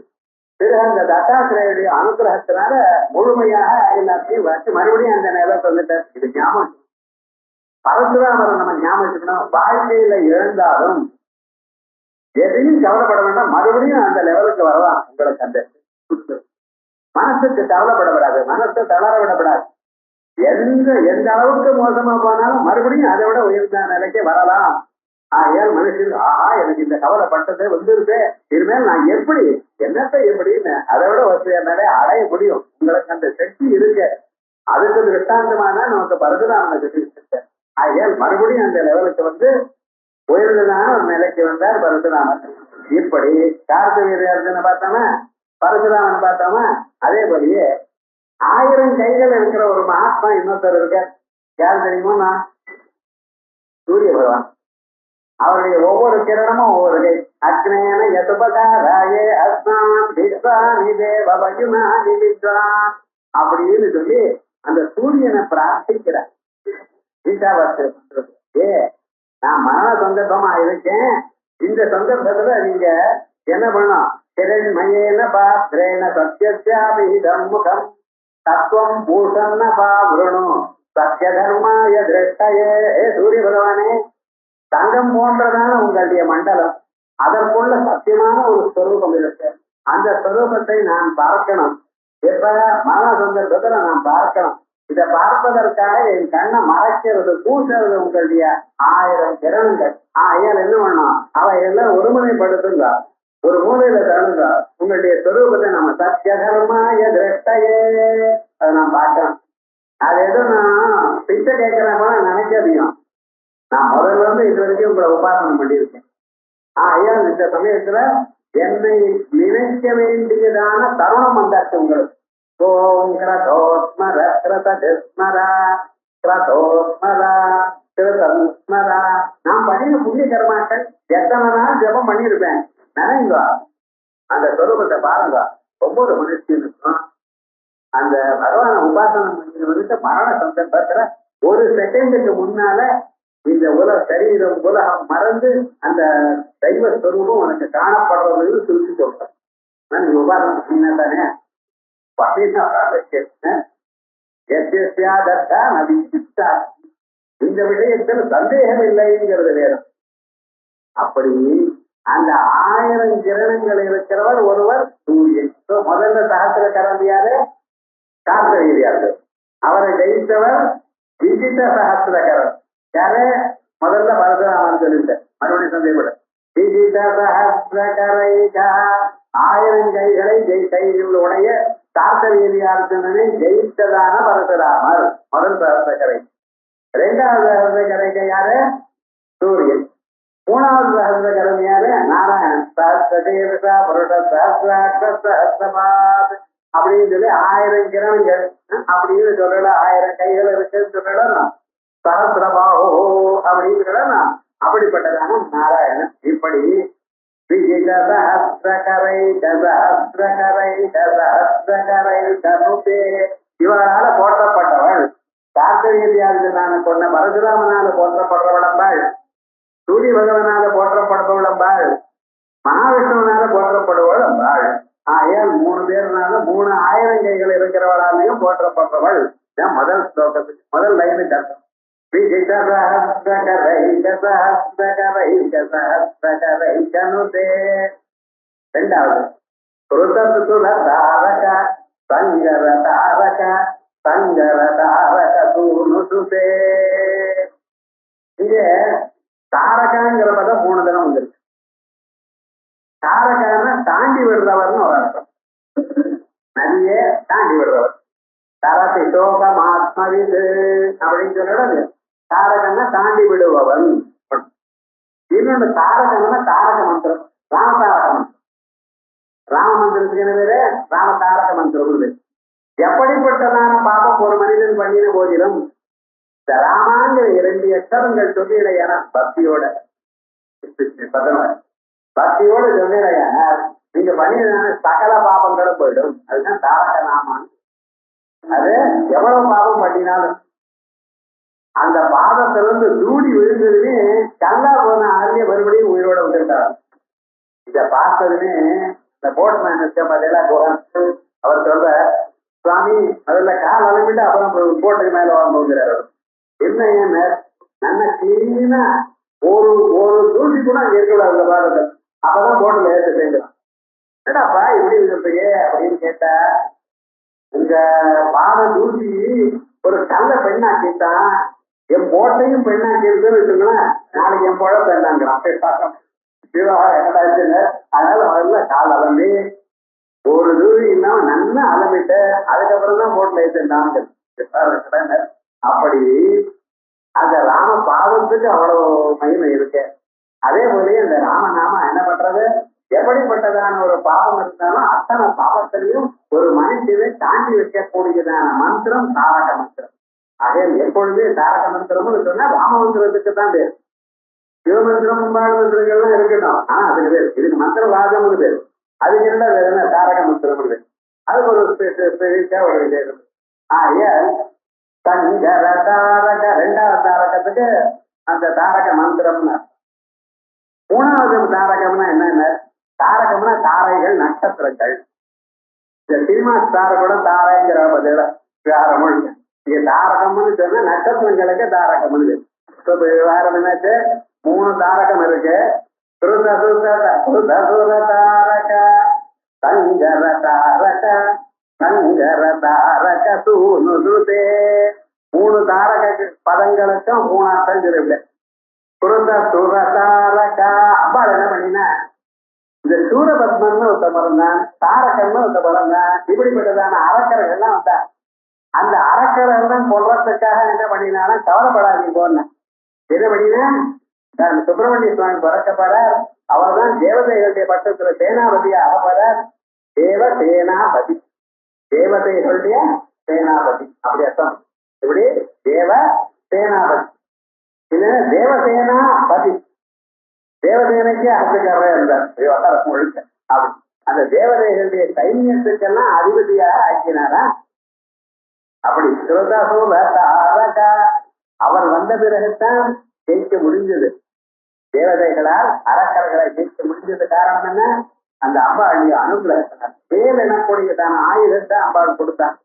[SPEAKER 2] பிறகு அந்த தத்தாத்திரேயருடைய அனுகிரகத்தினால முழுமையாக எல்லாத்தையும் வச்சு மறுபடியும் அந்த நிலத்தை வந்துட்டார். இது ஞாபகம் பரசுராமரை நம்ம ஞாபகம். வாழ்க்கையில இழந்தாலும் எதையும் கவலைப்பட வேண்டாம், மறுபடியும் அந்த லெவலுக்கு வரலாம். உங்களுக்கு அந்த மனசுக்கு கவலைப்படப்படாது, மனசை தளர விடப்படாது. எந்த அளவுக்கு மோசமா போனாலும் மறுபடியும் அதை விட உயர்ந்த நிலைக்கு வரலாம். ஏன் மனுஷன் எனக்கு இந்த கவலைப்பட்டதே வந்துருது, இனிமேல் நான் எப்படி என்னத்தை எப்படின்னு அதை விட வசதியானாலே அடைய முடியும். உங்களுக்கு அந்த சக்தி இருக்கு. அதுக்கு திருஷ்டாந்தமான நமக்கு பரசுராமனுக்கு ஏன் மறுபடியும் அந்த லெவலுக்கு வந்து உயர்ந்ததான ஒரு நிலைக்கு வந்தார் பரசுராமன். இப்படி கார்த்திகேயனை பார்த்தோமா, பரசுராமன் பார்த்தோமா, அதே போலயே 1000 கைகள் இருக்கிற ஒரு மகாத்மா இன்னொருத்தர் இருக்க. யார் தெரியுமோ, சூரிய பகவான். அவருடைய ஒவ்வொரு கிரணமும் ஒவ்வொரு கை. அக்னேன யதுபகாராயே அஸ்னான் விஸ்வானி தேவயுனானி வித்வான் அப்படின்னு சொல்லி அந்த சூரியனை பிரார்த்திக்கிறார். நான் மரண சந்தர்ப்பமா இருக்கேன், இந்த சந்தர்ப்பத்துல நீங்க என்ன பண்ணணும், கிரண்மயேன பாத்ரேன சத்யஸ்யாபிஹிதம் முகம் தத்துவம் பூஷன்ன பாவ்ருணு சத்ய தர்மாய திருஷ்டயே. சூரிய பகவானே, தங்கம் போன்றதான உங்களுடைய மண்டலம், அதற்குள்ள சத்தியமான ஒரு ஸ்வரூபம் இருக்கு. அந்த ஸ்வரூபத்தை நான் பார்க்கணும். எப்ப மரண சந்தர்ப்பத்துல நான் பார்க்கணும். இதை பார்ப்பதற்காக என் கண்ணை மறைக்கிறது, பூசுறது உங்களுடைய 1000 கிரணங்கள். ஆகையால் என்ன பண்ணணும், அவை எல்லாம் ஒருமுனைப்படுத்துங்க, ஒரு மூலையில தழுங்க. உங்களுடைய ஸ்வரூபத்தை நம்ம சத்தியகரமாய திருஷ்டையே அதை நான் பார்க்கணும். அது எதுவும் நான் பிச்சை கேட்கிறேன் போல நினைக்காதீங்க. நான் முதல்ல இருந்து இது வரைக்கும் உங்களை உபாசனம் பண்ணியிருக்கேன். ஐயா இந்த சமயத்துல என்னை நினைக்க வேண்டியதான தருணம் வந்தாச்சு உங்களுக்கு. ஓம் கிரதோஸ்மர கிரதஸ்மரா கிரதோஸ்மரா கிருதஸ்மரா. நான் பண்ணின புண்ணிய கர்மாக்கள் எத்தனை நாள் ஜபம் பண்ணியிருப்பேன் நினைங்க. அந்த சொரூபத்தை பாருங்க, 9 மணிக்கு இருக்கும். அந்த பகவான உபாசனம் பண்ணிட்டு மரண சந்தர்ப்பத்துல ஒரு செகண்டுக்கு முன்னால இந்த சரீரம் உலகம் மறந்து அந்த தெய்வ ஸ்வரூபம் உனக்கு காணப்படுறது சுருக்கி சொல்றேன். நீ உபாசனம் பண்ண தானே இந்த விஷயத்தில் சந்தேகம் இல்லைங்கிறது வேறும். அப்படி அந்த 1000 கிரணங்கள் இருக்கிறவர் ஒருவர் சூரியன். முதல்ல சகசிரகரம் யாரு? கார்த்தவீரியார்கள். அவரை ஜெயித்தவர் விஜித சகசிரகரம் யாரு? முதல்ல பரசுராமன் சொல்லிட்டேன், மறுபடியும் சந்தேகப்பட. விஜித சகசிரகரைகா 1000 கைகளை கைகளுடைய கார்த்தவீரியார்ஜுனனை ஜெயித்ததான பரசுராமர் முதல் சகசிரகரை. 2வது சகசிரகரைக்கு யாரு? சூரியன். 3வது சகசிரகரம் யாரு? நாராயணன். சஹஸ்ரதேவசா புருஷ சஹஸ்ரமாத் அப்படின்னு சொல்லி 1000 கிரணங்கள் அப்படின்னு சொல்லல, 1000 கைகள் இருக்குன்னு சொல்லலாம், சஹஸ்ரபாஹோ அப்படின்னு சொல்லலாம். அப்படிப்பட்டதான நாராயணன். இப்படி விஜித சஹஸ்ரகரை சஹஸ்ரகரை சஹஸ்ரகரை தனுதே இவரால போற்றப்பட்டவள். கார்த்தவீரியார்ஜுனான கொண்ட பரசுராமனால போற்றப்படுறவளம்பாள், சூரிய பகவானால போற்றப்படுபவளம்பாள், மகாவிஷ்ணுவனால போற்றப்படுவளம்பாள். ஆகையால் 3 பேர்னால 3000 கைகள் இருக்கிறவளாலையும் போற்றப்பட்டவள். முதல் ஸ்லோகத்துக்கு முதல் லைனுக்கு அர்த்தம். விஜித சஹஸ்ரகரை சஹஸ்ரகரை சஹஸ்ரகரை தனுதே. 2வது கிருதசுல தாரக சங்கர தாரக சங்கர தாரக தூணுசுதே. இங்கே தாரகாங்கிற பதம் 3 தரம் வந்துருக்கு. தாரகான தாண்டி விடுறவர்னு ஒரு அர்த்தம். நதியே தாண்டி விடுறவர். தரசி சோகம் ஆத்மவிது அப்படின்னு சொல்றது. தாரகன்னா தாண்டி விடுபவன். இன்னொன்று தாரகன்னா தாரக மந்திரம், ராமதாரக மந்திரம். ராம மந்திரத்துக்கு என்ன பேரு? ராம தாரக மந்திரம். எப்படிப்பட்டதான பாபம் ஒரு மனிதன் பண்ணின போதிலும் இந்த ராமாங்கிற 2 அக்ஷரங்கள் சொல்லிடையான பக்தியோட பக்தியோட சொல்லிடையான நீங்க பண்ணின சகல பாபங்களும் போயிடும். அதுதான் தாரக நாமான். அது எவ்வளவு பாபம் பண்ணினாலும் அந்த பாதத்திலிருந்து தூடி விழுந்ததுன்னு கல்லா போன ஆள்லயே மறுபடியும் உயிரோட விட்டுட்டார். இத பார்த்ததுன்னு இந்த போட்மேன் பதிலாக அவர் சொல்ற, சுவாமி அதுல கால் அலம்பிட்டு அப்புறம் போட்டுக்கு மேல வாங்குகிறார். என்ன நல்ல கிளீனா ஒரு தூசி கூட அங்க இருக்கக்கூடாது அந்த பாதத்தை, அப்பதான் போட்டுல ஏற்ற செய்யலாம். என்னடாப்பா இப்படி சொல்றீங்க அப்படின்னு கேட்டா, இந்த பாத தூசி ஒரு கல்ல பெண்ணாக்கிட்டான், என் போட்டையும் பெண்ணாக்கி இருக்குன்னு வச்சுங்களேன், நாளைக்கு என் போட பெண்ணாங்கிறான். அதனால முதல்ல கால் அலம்பி ஒரு தூசி இல்லாம நல்லா அலம்பிட்டு அதுக்கப்புறம் தான் போட்டுல ஏற்றிருந்தாங்க. அப்படி அந்த ராம பாதத்துக்கு அவ்வளவு மகிமை இருக்கு. அதே போல இந்த ராமநாம என்ன பண்றது, எப்படிப்பட்டதான ஒரு பாவம் இருந்தாலும் அத்தனை பாவத்திலையும் ஒரு மனுஷனை தாண்டி வைக்கக்கூடியதான மந்திரம் தாரக மந்திரம். அதே எப்பொழுது தாரக மந்திரம்னு சொன்னா ராம மந்திரத்துக்கு தான் பேர். சிவமந்திரம் மந்திரங்கள்லாம் இருக்கட்டும், ஆனா அதுக்கு பேர் இதுக்கு மந்திரம் ராஜம்னு பேர். அதுக்கு என்ன வேற என்ன தாரக மந்திரம் பேர். அதுக்கு ஒரு ஒரு விசேஷம். சங்கர தாரக 2வது தாரகத்துக்கு அந்த தாரக மந்திரம்னு. 3வது தாரகம்னா என்னென்ன? தாரகம்னா தாரைகள், நட்சத்திரங்கள். இந்த சினிமா ஸ்டார் கூட தாரைங்கிற பதில விவகாரம் இங்க தாரகம்னு சொன்னா நட்சத்திரங்களுக்கு தாரகம்னு. விவகாரம் என்னாச்சு, 3 தாரகம் இருக்கு. தாரக சங்கர தாரக சங்கர தாரக சூனுதே. 3 தாரக பதங்களுக்கும் 3 அர்த்தம் சொல்லிவிட. தாரக அம்பாள் என்ன பண்ணினா இந்த சூரபத்மன் ஒருத்த பிறந்தான், தாரகன்னு ஒருத்த பிறந்தான். இப்படிப்பட்டதான அரக்கர்கள்லாம் வந்தா அந்த அரக்கரெல்லாம் கொள்றதுக்காக என்ன பண்ணினாலும் கவலைப்படாதீங்க போனேன். என்ன பண்ணினா சுப்பிரமணிய சுவாமி பிறக்கப்படுறார். அவர் தான் தேவதைகளுடைய பட்டத்துல சேனாபதியா ஆகப்படுறார். தேவ சேனாபதி, தேவதைகளுடைய சேனாபதி அப்படி அர்த்தம். இப்படி தேவ சேனாபதி இது தேவசேனாபதி, தேவதேவனைக்கு அரசுக்காரரே இருந்தார் முழுக்க. அப்படி அந்த தேவதைகளுடைய சைன்யத்துக்கெல்லாம் அதிபதியாக ஆக்கினாரா. அப்படி அவர் வந்த பிறகுதான் ஜெயிக்க முடிஞ்சது. தேவதைகளால் அரக்கர்களை ஜெயிக்க முடிஞ்சது காரணம் என்ன? அந்த அம்பாளுடைய அனுகிரகத்தினார். வேல் எனக்கூடிய தான ஆயுதத்தை அம்பாள் கொடுத்தார்.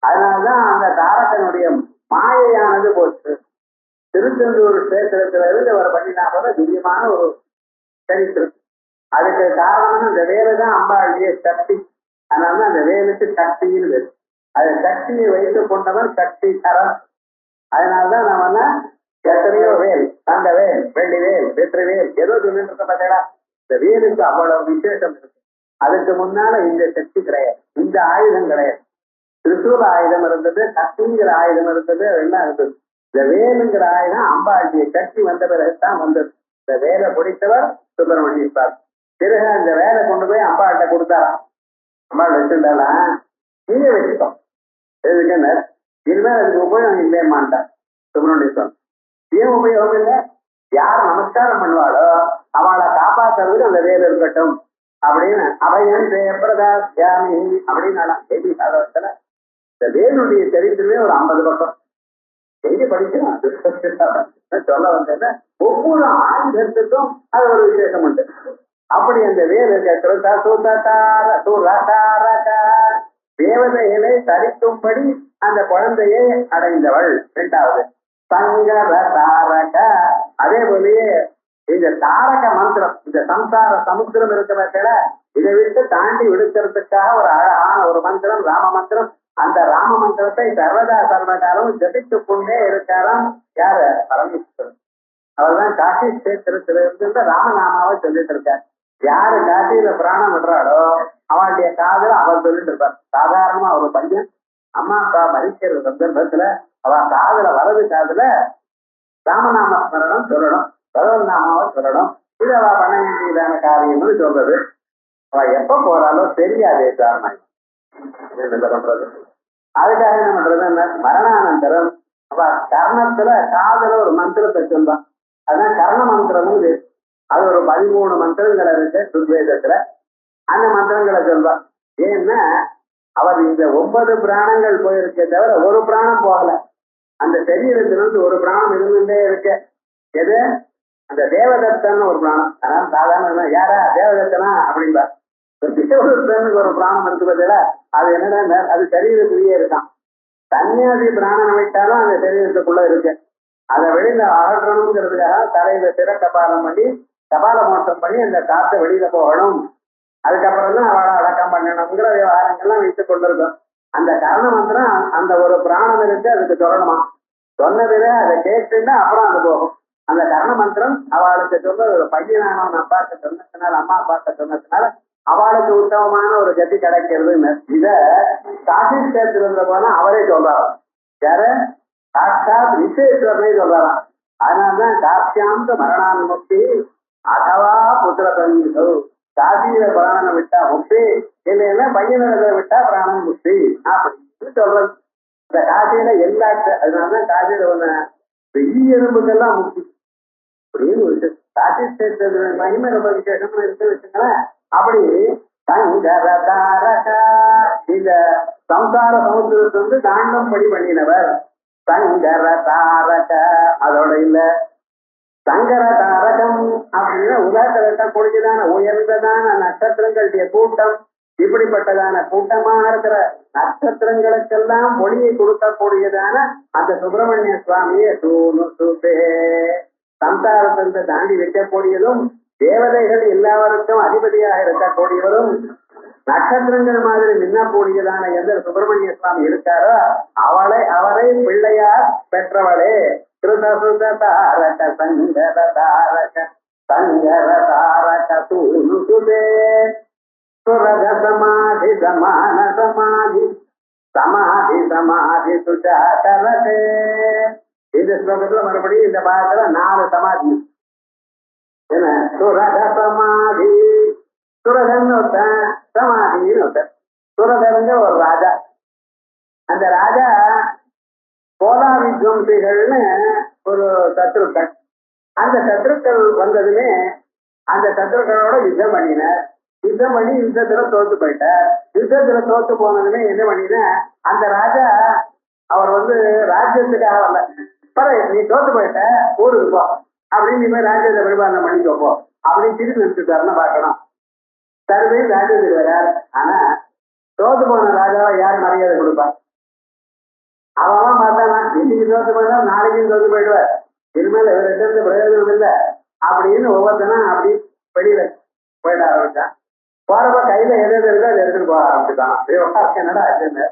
[SPEAKER 2] அதனால்தான் அந்த தாரகனுடைய மாயையானது போச்சு. திருச்செந்தூர் கஷேத்திரத்துல இருந்து அவர் பண்ணினா போல திவ்யமான ஒரு சரித்திரம். அதுக்கு காரணம் அந்த வேலை தான் அம்பாளுடைய சக்தி. அதனால அந்த வேலுக்கு சக்தின்னு வேறு. அது சக்தியை வைத்துக் கொண்டவன் சக்தி கரம். அதனால்தான் நம்ம எத்தனையோ வேல், தங்க வேல், வெள்ளி வேல், வெற்றி வேல் ஏதோ சொல்லிட்டு இருக்க பார்த்தா இந்த வேலுக்கு அவ்வளவு விசேஷம் இருக்கு. அதுக்கு முன்னால இந்த சக்தி கிடையாது, இந்த ஆயுதம் கிடையாது. திரிசூல ஆயுதம் இருந்தது, சக்திங்கிற ஆயுதம் இருந்தது, எல்லாம் இருந்தது. இந்த வேலுங்கிற ஆயுதம் அம்பாளுடைய சக்தி வந்த பிறகுதான் வந்தது. இந்த வேலை பிடித்தவர் சுப்பிரமணிய சுவாமி. பிறகு அந்த வேலை கொண்டு போய் அம்பாள்கிட்ட கொடுத்தாராம். அம்பாள் வச்சுட்டாலாம், நீங்க வச்சுக்கோ, எதுக்குன்னு இனிமேல் அதுக்கு உபயோகம் இல்லையமாட்டார் சுப்பிரமணிய சுவாமி. ஏன் உபயோகம் இல்லை? யார் நமஸ்காரம் பண்ணுவாளோ அவளை காப்பாற்றுறதுக்கு அந்த வேலை இருக்கட்டும் அப்படின்னு அபயம் பிரதாசியாமி அப்படின்னு எழுதி சாதகத்துல இந்த வேலுடைய சரித்திரமே ஒரு 50 பக்கம் எழுதி படிக்கலாம். சொல்ல வந்தேன்னா ஒவ்வொரு ஆயுதத்துக்கும் அது ஒரு விசேஷம் உண்டு. அப்படி அந்த வேலு தேவதைகளை தரிக்கும்படி அந்த குழந்தையை அடைந்தவள். 2வது சங்கர தாரக. அதே போலயே இந்த தாரக மந்திரம், இந்த சம்சார சமுத்திரம் இருக்கிற இதை விட்டு தாண்டி விடுக்கிறதுக்காக ஒரு அழகான ஒரு மந்திரம், ராம மந்திரம். அந்த ராம மந்திரத்தை சர்வதா சர்வகாலம் ஜபித்துக் கொண்டே இருக்காராம். யாரு? பரமேஸ்வரன். அவர்தான் காசி கஷேத்திரத்திலிருந்து ராமநாமாவை சொல்லிட்டு இருக்கார். யாரு காசியில பிராணம் விடுறாளோ அவளுடைய காதல அவர் சொல்லிட்டு இருப்பார். சாதாரணமா ஒரு பையன் அம்மா அப்பா மறிக்கிற சந்தர்ப்பத்துல அவ காதல வலது காதுல ராமநாம ஸ்மரணம் சொல்லணும், பகவன் நாமாவை சொல்லணும். இது அவ பண்ண வேண்டியதான காரியம்னு சொல்றது. அவ எப்ப போறாலோ தெரியாதே காரணம். அதுக்காக என்ன பண்றது? மரணானந்தரம் அவ கர்ணத்துல காதல ஒரு மந்திரத்தை சொல்வான். அதுதான் கர்ண மந்திரம்னு. அது ஒரு 13 மந்திரங்கள் இருக்கு ருக்வேதத்துல. அந்த மந்திரங்களை சொல்வான். ஏன்னா அவர் இந்த 9 பிராணங்கள் போயிருக்கே தவிர ஒரு பிராணம் போகல. அந்த சரீரத்திலிருந்து ஒரு பிராணம் இருந்துட்டே இருக்கு. எது? அந்த தேவதத்தன் ஒரு பிராணம். அதனால சாதாரண யாரா தேவதத்தனா அப்படின்பா. தேவதத்தனுக்கு ஒரு பிராணம் இருக்கு பார்த்தா அது என்னடா அது சரீரத்திலேயே இருக்கான். சன்னியாசி பிராணம் வைத்தாலும் அந்த சரீரத்துக்குள்ள இருக்கு. அதை வெளியில அகற்றணுங்கிறதுக்காக தலையில சிற கபாலம் பண்ணி கபால மோட்சம் பண்ணி அந்த காற்றை வெளியில போகணும். அதுக்கப்புறம் தான் அவளை அடக்கம் பண்ணணுங்கிற விவகாரங்கள்லாம் வைத்துக் கொண்டிருக்கோம். அந்த கர்ண மந்திரம் அந்த ஒரு பிராணம் இருக்கு, அதுக்கு சொல்லணுமா. சொன்னதுல அதை கேட்டுன்னா அப்புறம் அது போகும். அந்த கர்ண மந்திரம் அவளுக்கு சொல்ல ஒரு பையனான அப்பாட்ட சொன்னதுனால, அம்மா அப்பாட்ட சொன்னதுனால அவளுக்கு உத்தமமான ஒரு கதி கிடைக்கிறதுன்னு இத காசி கஷேத்திரத்துல போனா அவரே சொல்றாராம். யாரு? சாட்சாத் விசேஸ்வரனே சொல்றாராம். அதனால்தான் காசியாந்த மரணான்முக்தி அதவா புத்திர சங்கீதோ. காசியில பிராணம் விட்டா முக்தி, இல்லைன்னா பையனிடத்தை விட்டா பிராணம் முக்தி அப்படின்னு சொல்றது. இந்த காசியில எல்லா அதனாலதான் காசியில ஒண்ணு எறும்புக்கெல்லாம் முக்தி அப்படின்னு ஒரு காசி கஷேத்திர மகிமை ரொம்ப விசேஷமா இருக்கு வச்சுங்களேன். அப்படி சங்கர தாரக இந்த சம்சார சமுத்திரத்தை வந்து தாண்டம் படி பண்ணினவர் சங்கர தாரக. அதோட இல்ல சங்கர தாரகம் அப்படின்னா உலகத்தை கொடுத்ததான உயர்ந்ததான நட்சத்திரங்களுடைய கூட்டம். இப்படிப்பட்டதான கூட்டமாக இருக்கிற நட்சத்திரங்களுக்கெல்லாம் ஒளியை கொடுக்கக்கூடியதான அந்த சுப்பிரமணிய சுவாமியை சூனு சுபே சம்சாரத்தை தாண்டி வைக்கக்கூடியதும் தேவதைகள் எல்லாருக்கும் அதிபதியாக இருக்கக்கூடியவரும் நட்சத்திரங்கள் மாதிரி நின்னக்கூடியதான எந்த சுப்பிரமணிய சுவாமி இருக்காரோ அவரை பிள்ளையார் பெற்றவளே கிருதசுத தாரக சங்கர தாரக சங்கர தாரக தூணுசுதே சுரக சமாதி சமான சமாதி சமாதி சமாதி சுஜாகரதே. இந்த ஸ்லோகத்துல மறுபடியும் இந்த பாகத்துல 4 சமாதி. என்ன? சுரக சமாதி, சுரகன் ஒருத்தன், சமாதின்னு ஒருத்தன். சுரகருங்க ஒரு ராஜா. அந்த ராஜா கோலா வித்வம்சிகள்னு ஒரு சத்ருக்கள். அந்த சத்ருக்கள் வந்ததுமே அந்த சத்ருக்களோட யுத்தம் பண்ணினார். யுத்தம் பண்ணி யுத்தத்துல தோத்து போயிட்டார். யுத்தத்துல தோத்து போனதுமே என்ன பண்ணின, அந்த ராஜா அவர் ராஜ்யத்துக்காக வரல, நீ தோத்து போயிட்ட ஊருக்கு போ அப்படின்னு நீ போய் ராஜ்யத்தை பரிபாலனை பண்ணிக்கோப்போ அப்படின்னு திருப்பி வச்சுட்டாருன்னு பார்க்கணும். சர்வே ராஜ்யத்துக்கு வரார். ஆனா தோத்து போன ராஜாவை யார் மரியாதை கொடுப்பார்? அவன் பார்த்தானா, இன்னைக்கு தோத்து போயிட்டா நாளைக்கும் தோத்து போயிடுவார், இனிமேல் இவர்கிட்ட பிரயோஜனம் இல்லை அப்படின்னு ஒவ்வொருத்தனா அப்படி வெளியில போயிட ஆரம்பிச்சான். போறப்ப கையில எது இருக்கோ அதை எடுத்துட்டு போக ஆரம்பிச்சுட்டான். என்னடா ஆச்சுன்னு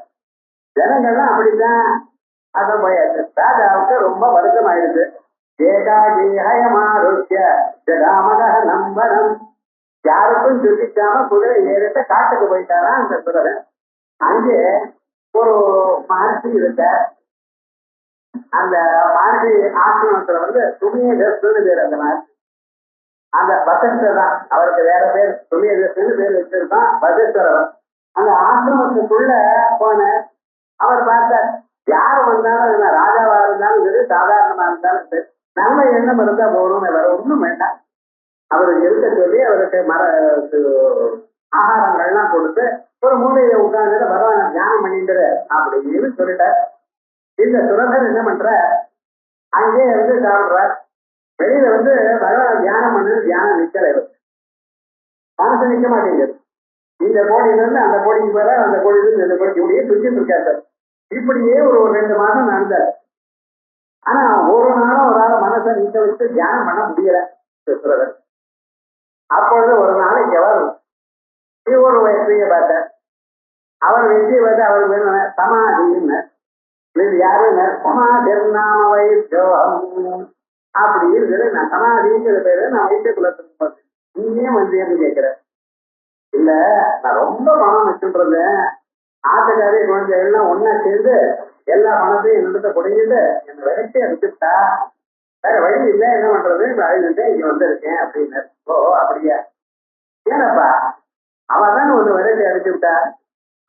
[SPEAKER 2] ஜனங்கள்லாம் அப்படித்தான். அதை போயாச்சு. ராஜாவுக்கு ரொம்ப வருத்தம் ஆயிடுச்சு. நம்பனம் யாருக்கும் சுட்டிக்காம குதிரை ஏறிட்ட காட்டுக்கு போயிட்டாரா அந்த சுரகன். அங்கே ஒரு மகர்ஷி இருக்க. அந்த மகர்ஷி ஆசிரமத்துல சுமியதஸ்ன்னு பேர். அந்த மகர்ஷி அந்த வசிஷ்டர் தான், அவருக்கு வேற பேர் சுமியதஸ்ன்னு பேர் வச்சிருக்கான், வசிஷ்டர். அந்த ஆசிரமத்துக்குள்ள போன அவர் பார்த்தார், யார் வந்தாலும் ராஜாவா இருந்தாலும் சரி, சாதாரணமா இருந்தாலும் சரி, நல்ல எண்ணம் இருந்தா போகணும்னு வேற ஒண்ணும் வேண்டாம். அவருக்கு இருக்க சொல்லி அவருக்கு ஆகாரங்கள்லாம் கொடுத்து ஒரு மூலையில உட்கார்ந்து பகவான தியானம் பண்ணிட்டு அப்படின்னு சொல்லிட்டார். இந்த சுரகர் என்ன பண்ற, அங்கே சாப்பிடுறார். வெளியில பகவான தியானம் பண்ணு, தியானம் நிக்கல, மனசு நிக்க மாட்டேங்குது. இந்த கோடியில இருந்து அந்த கோடிக்கு போற, அந்த கோடியில இருந்து இந்த கோடிக்கு இப்படியே சுத்திட்டு இருக்காரு. இப்படியே ஒரு 2 மாதம் நடந்தார். ஆனா ஒரு நாளும் ஒரு ஆள் மனசை நிக்க வச்சு தியானம் பண்ண முடியல சுரகர். அப்பொழுது ஒரு நாளைக்கு அவர் ஒரு வெற்றியை பார்த்தார். அவர் வெற்றியை பார்த்து அவருக்கு வேணும் சமாதின்னு. இது யாருன்னு சமாதிர்நாம வைத்தியோகம் அப்படி இருக்குது. நான் சமாதிங்கிற பேரு நான் வைத்திய குலத்துக்கு நீயே என்று கேட்கிறேன். இல்ல, நான் ரொம்ப பணம் வச்சுருந்தேன், ஆட்டுக்காரி குழந்தைகள்லாம் ஒன்னா சேர்ந்து எல்லா பணத்தையும் என்னிடத்த குடிஞ்சிட்டு என்ன வயசே அடிச்சுட்டா, வேற வழி இல்லை, என்ன பண்றது, அழுதுட்டு இங்க வந்திருக்கேன் அப்படின்னு. ஓ அப்படியா, ஏனப்பா அவதான் வயசை அடிச்சு விட்டா,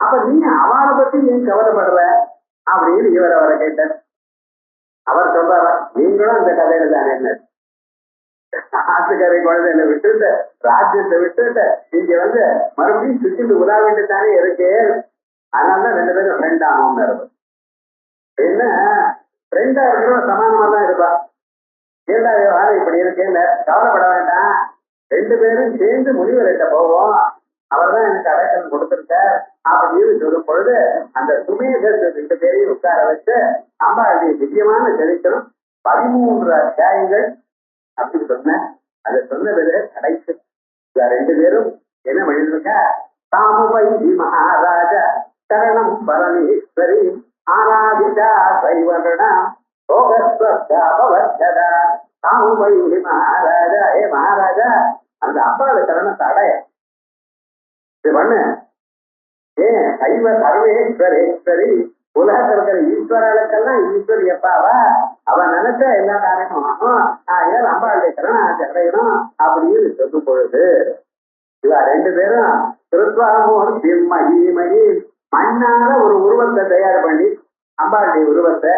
[SPEAKER 2] அப்ப நீ அவளை பத்தி ஏன் கவலைப்படுற அப்படின்னு இவர் அவரை கேட்டார். அவர் சொல்றாரா, நீங்களும் அந்த கதையில தானே என்ன, ஆட்டுக்காரி குழந்தைகளை விட்டுட்டு ராஜ்யத்தை விட்டுட்டு இங்க மறுபடியும் சுற்றிட்டு உலாவிட்டு தானே இருக்கு, அதனாலதான் 2 பேரும் ஃப்ரெண்ட் ஆனோம்னு இருக்கும். என்ன ஃப்ரெண்டா இருக்கிற சமானமா தான் இருப்பா. ஏண்டா இப்படி இருக்கேன்னு கவலைப்பட வேண்டாம், 2 பேரும் சேர்ந்து முனிவர்கிட்ட போவோம், அவர் தான் எனக்கு அடைக்கலம் கொடுத்திருக்கார் அப்படின்னு சொல்லும் பொழுது அந்த சுமேதர் 2 பேரையும் உட்கார வச்சு அம்பாளுடைய திவ்யமான சரித்திரம் 13 அத்தியாயங்கள் அப்படி சொன்ன. அதை சொன்னது கடைசி 2 பேரும் என்ன பண்ணிருக்கா, தாமுபைதி மகாராஜா சரணம் பரமேஸ்வரி ஆராதிதா சைவரணா சோகஸ்வர்கதா. தாமுபைதி மகாராஜா, ஏ மகாராஜா அந்த அம்பாளு சரணத்தை அடைய இது பண்ணு. ஏன் சைவ சர்வேஸ்வரேஸ்வரி, உலகத்தில் இருக்கிற ஈஸ்வரர்களுக்கெல்லாம் ஈஸ்வரி எப்பாவா, அவன் நினைச்ச எல்லா காரியமும் ஆகும். ஏன் அம்பாளுடைய சரணாசி அடையணும் அப்படின்னு சொல்லும் பொழுது இவ 2 பேரும் திருத்வாமூர்த்தி மகிமகி மண்ணால ஒரு உருவத்தை தயார் பண்ணி அம்பாளுடைய உருவத்தை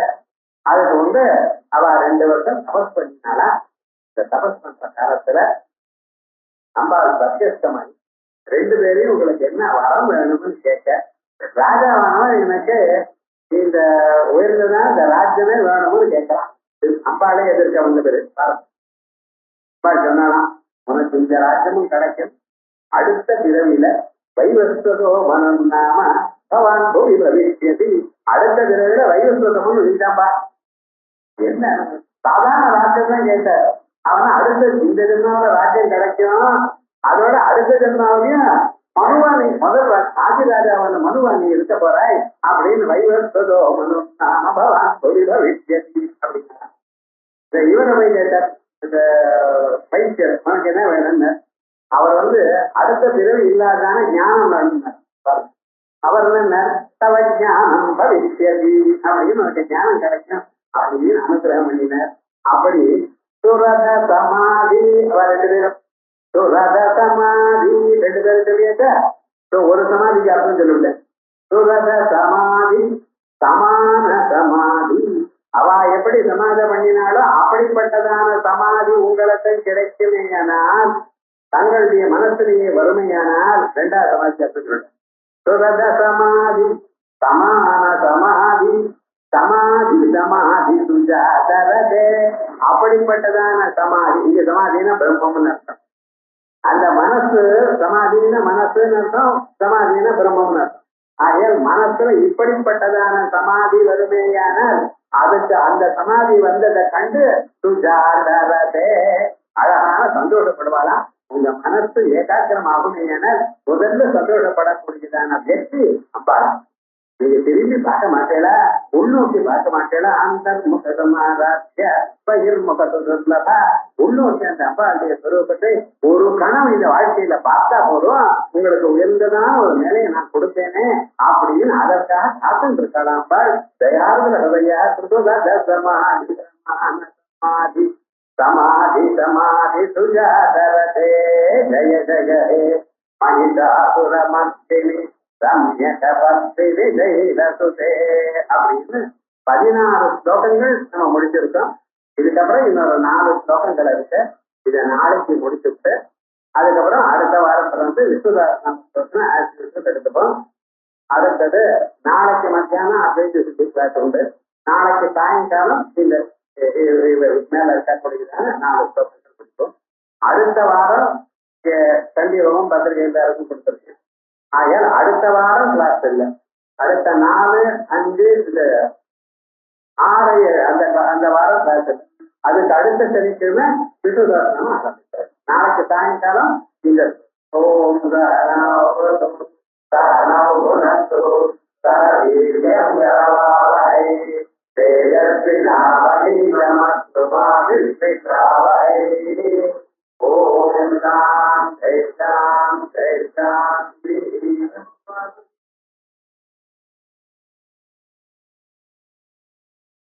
[SPEAKER 2] அதுக்கு அவ 2 வருஷம் தபஸ் பண்ணினாலா. இந்த தபஸ் பண்ற காலத்துல அம்பாள் பிரத்யஸ்தமாயி 2 பேரையும் உங்களுக்கு என்ன வரம் வேணும்னு கேட்க, ராஜாவானவன் எனக்கு இந்த உயர்ந்ததான் இந்த ராஜ்யமே வேணும்னு கேட்கலாம். அம்பாளே எதிர்க்க வந்த பேரு அம்பாள் சொன்னாலாம், உனக்கு இந்த ராஜ்யமும் கிடைக்கும், அடுத்த பிறவியில வைவஸ்வதோ மனம் நாம பவான் போய் பவிஷ்யதி, அடுத்த பிறவியில வைவஸ்வதமும் நீதாம்பா. என்ன சாதாரண ராஜ்யம் தான் கேட்ட, அவன் அடுத்த இந்த ஜென்மாவில ராஜ்யம் கிடைக்கும். அதோட அடுத்த ஜென்மாவிலையும் மனுவாணி முதல் ஆதிராஜாவான மனுவாணி இருக்க போறாய் அப்படின்னு வைவர்த்ததோ மனு பகவான் அப்படின்னா இவரை போய் கேட்டார். இந்த பைத்தியர் உனக்கு என்ன வேணும்னு. அவர் அடுத்த பிறகு இல்லாதான ஞானம் வேணும்னார். அவர் என்ன தவ ஞானம் பவிஷ்யதி அப்படின்னு உனக்கு ஞானம் கிடைக்கும் அப்படின்னு அனுகிரகம் பண்ணினார். அப்படி சுரத சமாதி அவர் 2 பேரும் சுரத சமாதி 2 பேரும் சொல்லியாச்சா. ஒரு சமாதிக்கு அர்த்தம் சொல்லுவில்லை. சுரத சமாதி சமான சமாதி அவ எப்படி சமாதி பண்ணினாலும் அப்படிப்பட்டதான சமாதி உங்களுக்கு கிடைக்குமேயானால் தங்களுடைய மனசிலேயே வறுமையானால் 2வது சமாதி அர்த்தம் சொல்லுவேன். சுரத சமாதி சமான சமாதி சமாதி சமாதி சுஜாதரதே அப்படிப்பட்டதான சமாதி. இங்க சமாதினா பிரம்மம்னு அர்த்தம். அந்த மனசு சமாதினா மனசுன்னு அர்த்தம், சமாதினா பிரம்மம்னு அர்த்தம். ஆகையால் மனசுல இப்படிப்பட்டதான சமாதி வருமேயானால் அதுக்கு அந்த சமாதி வந்ததை கண்டு சுஜாதரதே அழகான சந்தோஷப்படுவாளாம். உங்க மனசு ஏகாக்கிரமாகுமேயானால் முதல்ல சந்தோஷப்படக்கூடியதான வெற்றி அப்பாலாம். நீங்க திரும்பி பார்க்க மாட்டேலா, உள்நோக்கி பார்க்க மாட்டேலா. அந்த முகமா உள்நோக்கி அந்த அப்பாவுடைய ஸ்வரூபத்தை ஒரு கணம் இந்த வாழ்க்கையில பார்த்தா போதும் உங்களுக்கு உயர்ந்ததான ஒரு நிலையை நான் கொடுத்தேனே அப்படின்னு அதற்காக காத்துட்டு இருக்கலாம். தயாரில் ஹதையா சமாதி சமாதி சமாதி சமாதி சுஜாதரதே ஜய ஜய ஹே மகிஷாசுர மர்த்தினி அப்படின்னு 16 ஸ்லோகங்கள் நம்ம முடிச்சிருக்கோம். இதுக்கப்புறம் இன்னொரு 4 ஸ்லோகங்கள் இருக்கு. இதை நாளைக்கு முடிச்சுட்டு அதுக்கப்புறம் அடுத்த வாரத்துல விஸ்வதாசனம் எடுத்துப்போம். அடுத்தது நாளைக்கு மத்தியானம் அத்வைத சித்தி கிளாஸ் உண்டு. நாளைக்கு சாயங்காலம் இந்த மேல இருக்கக்கூடியதான 4 ஸ்லோகங்கள் கொடுப்போம். அடுத்த வாரம் கண்டிப்பாகவும் பத்திரிகை எல்லாருக்கும் கொடுத்துருக்கு. ஆகையால் அடுத்த வாரம் கிளாஸ் இல்லை. அடுத்த 4, 5, 6 அந்த வாரம் கிளாஸ் இல்லை. அதுக்கு அடுத்த சனிக்கிழமை விசுதாசனம் ஆரம்பித்தார். நாளைக்கு சாயங்காலம் இந்த ஓம்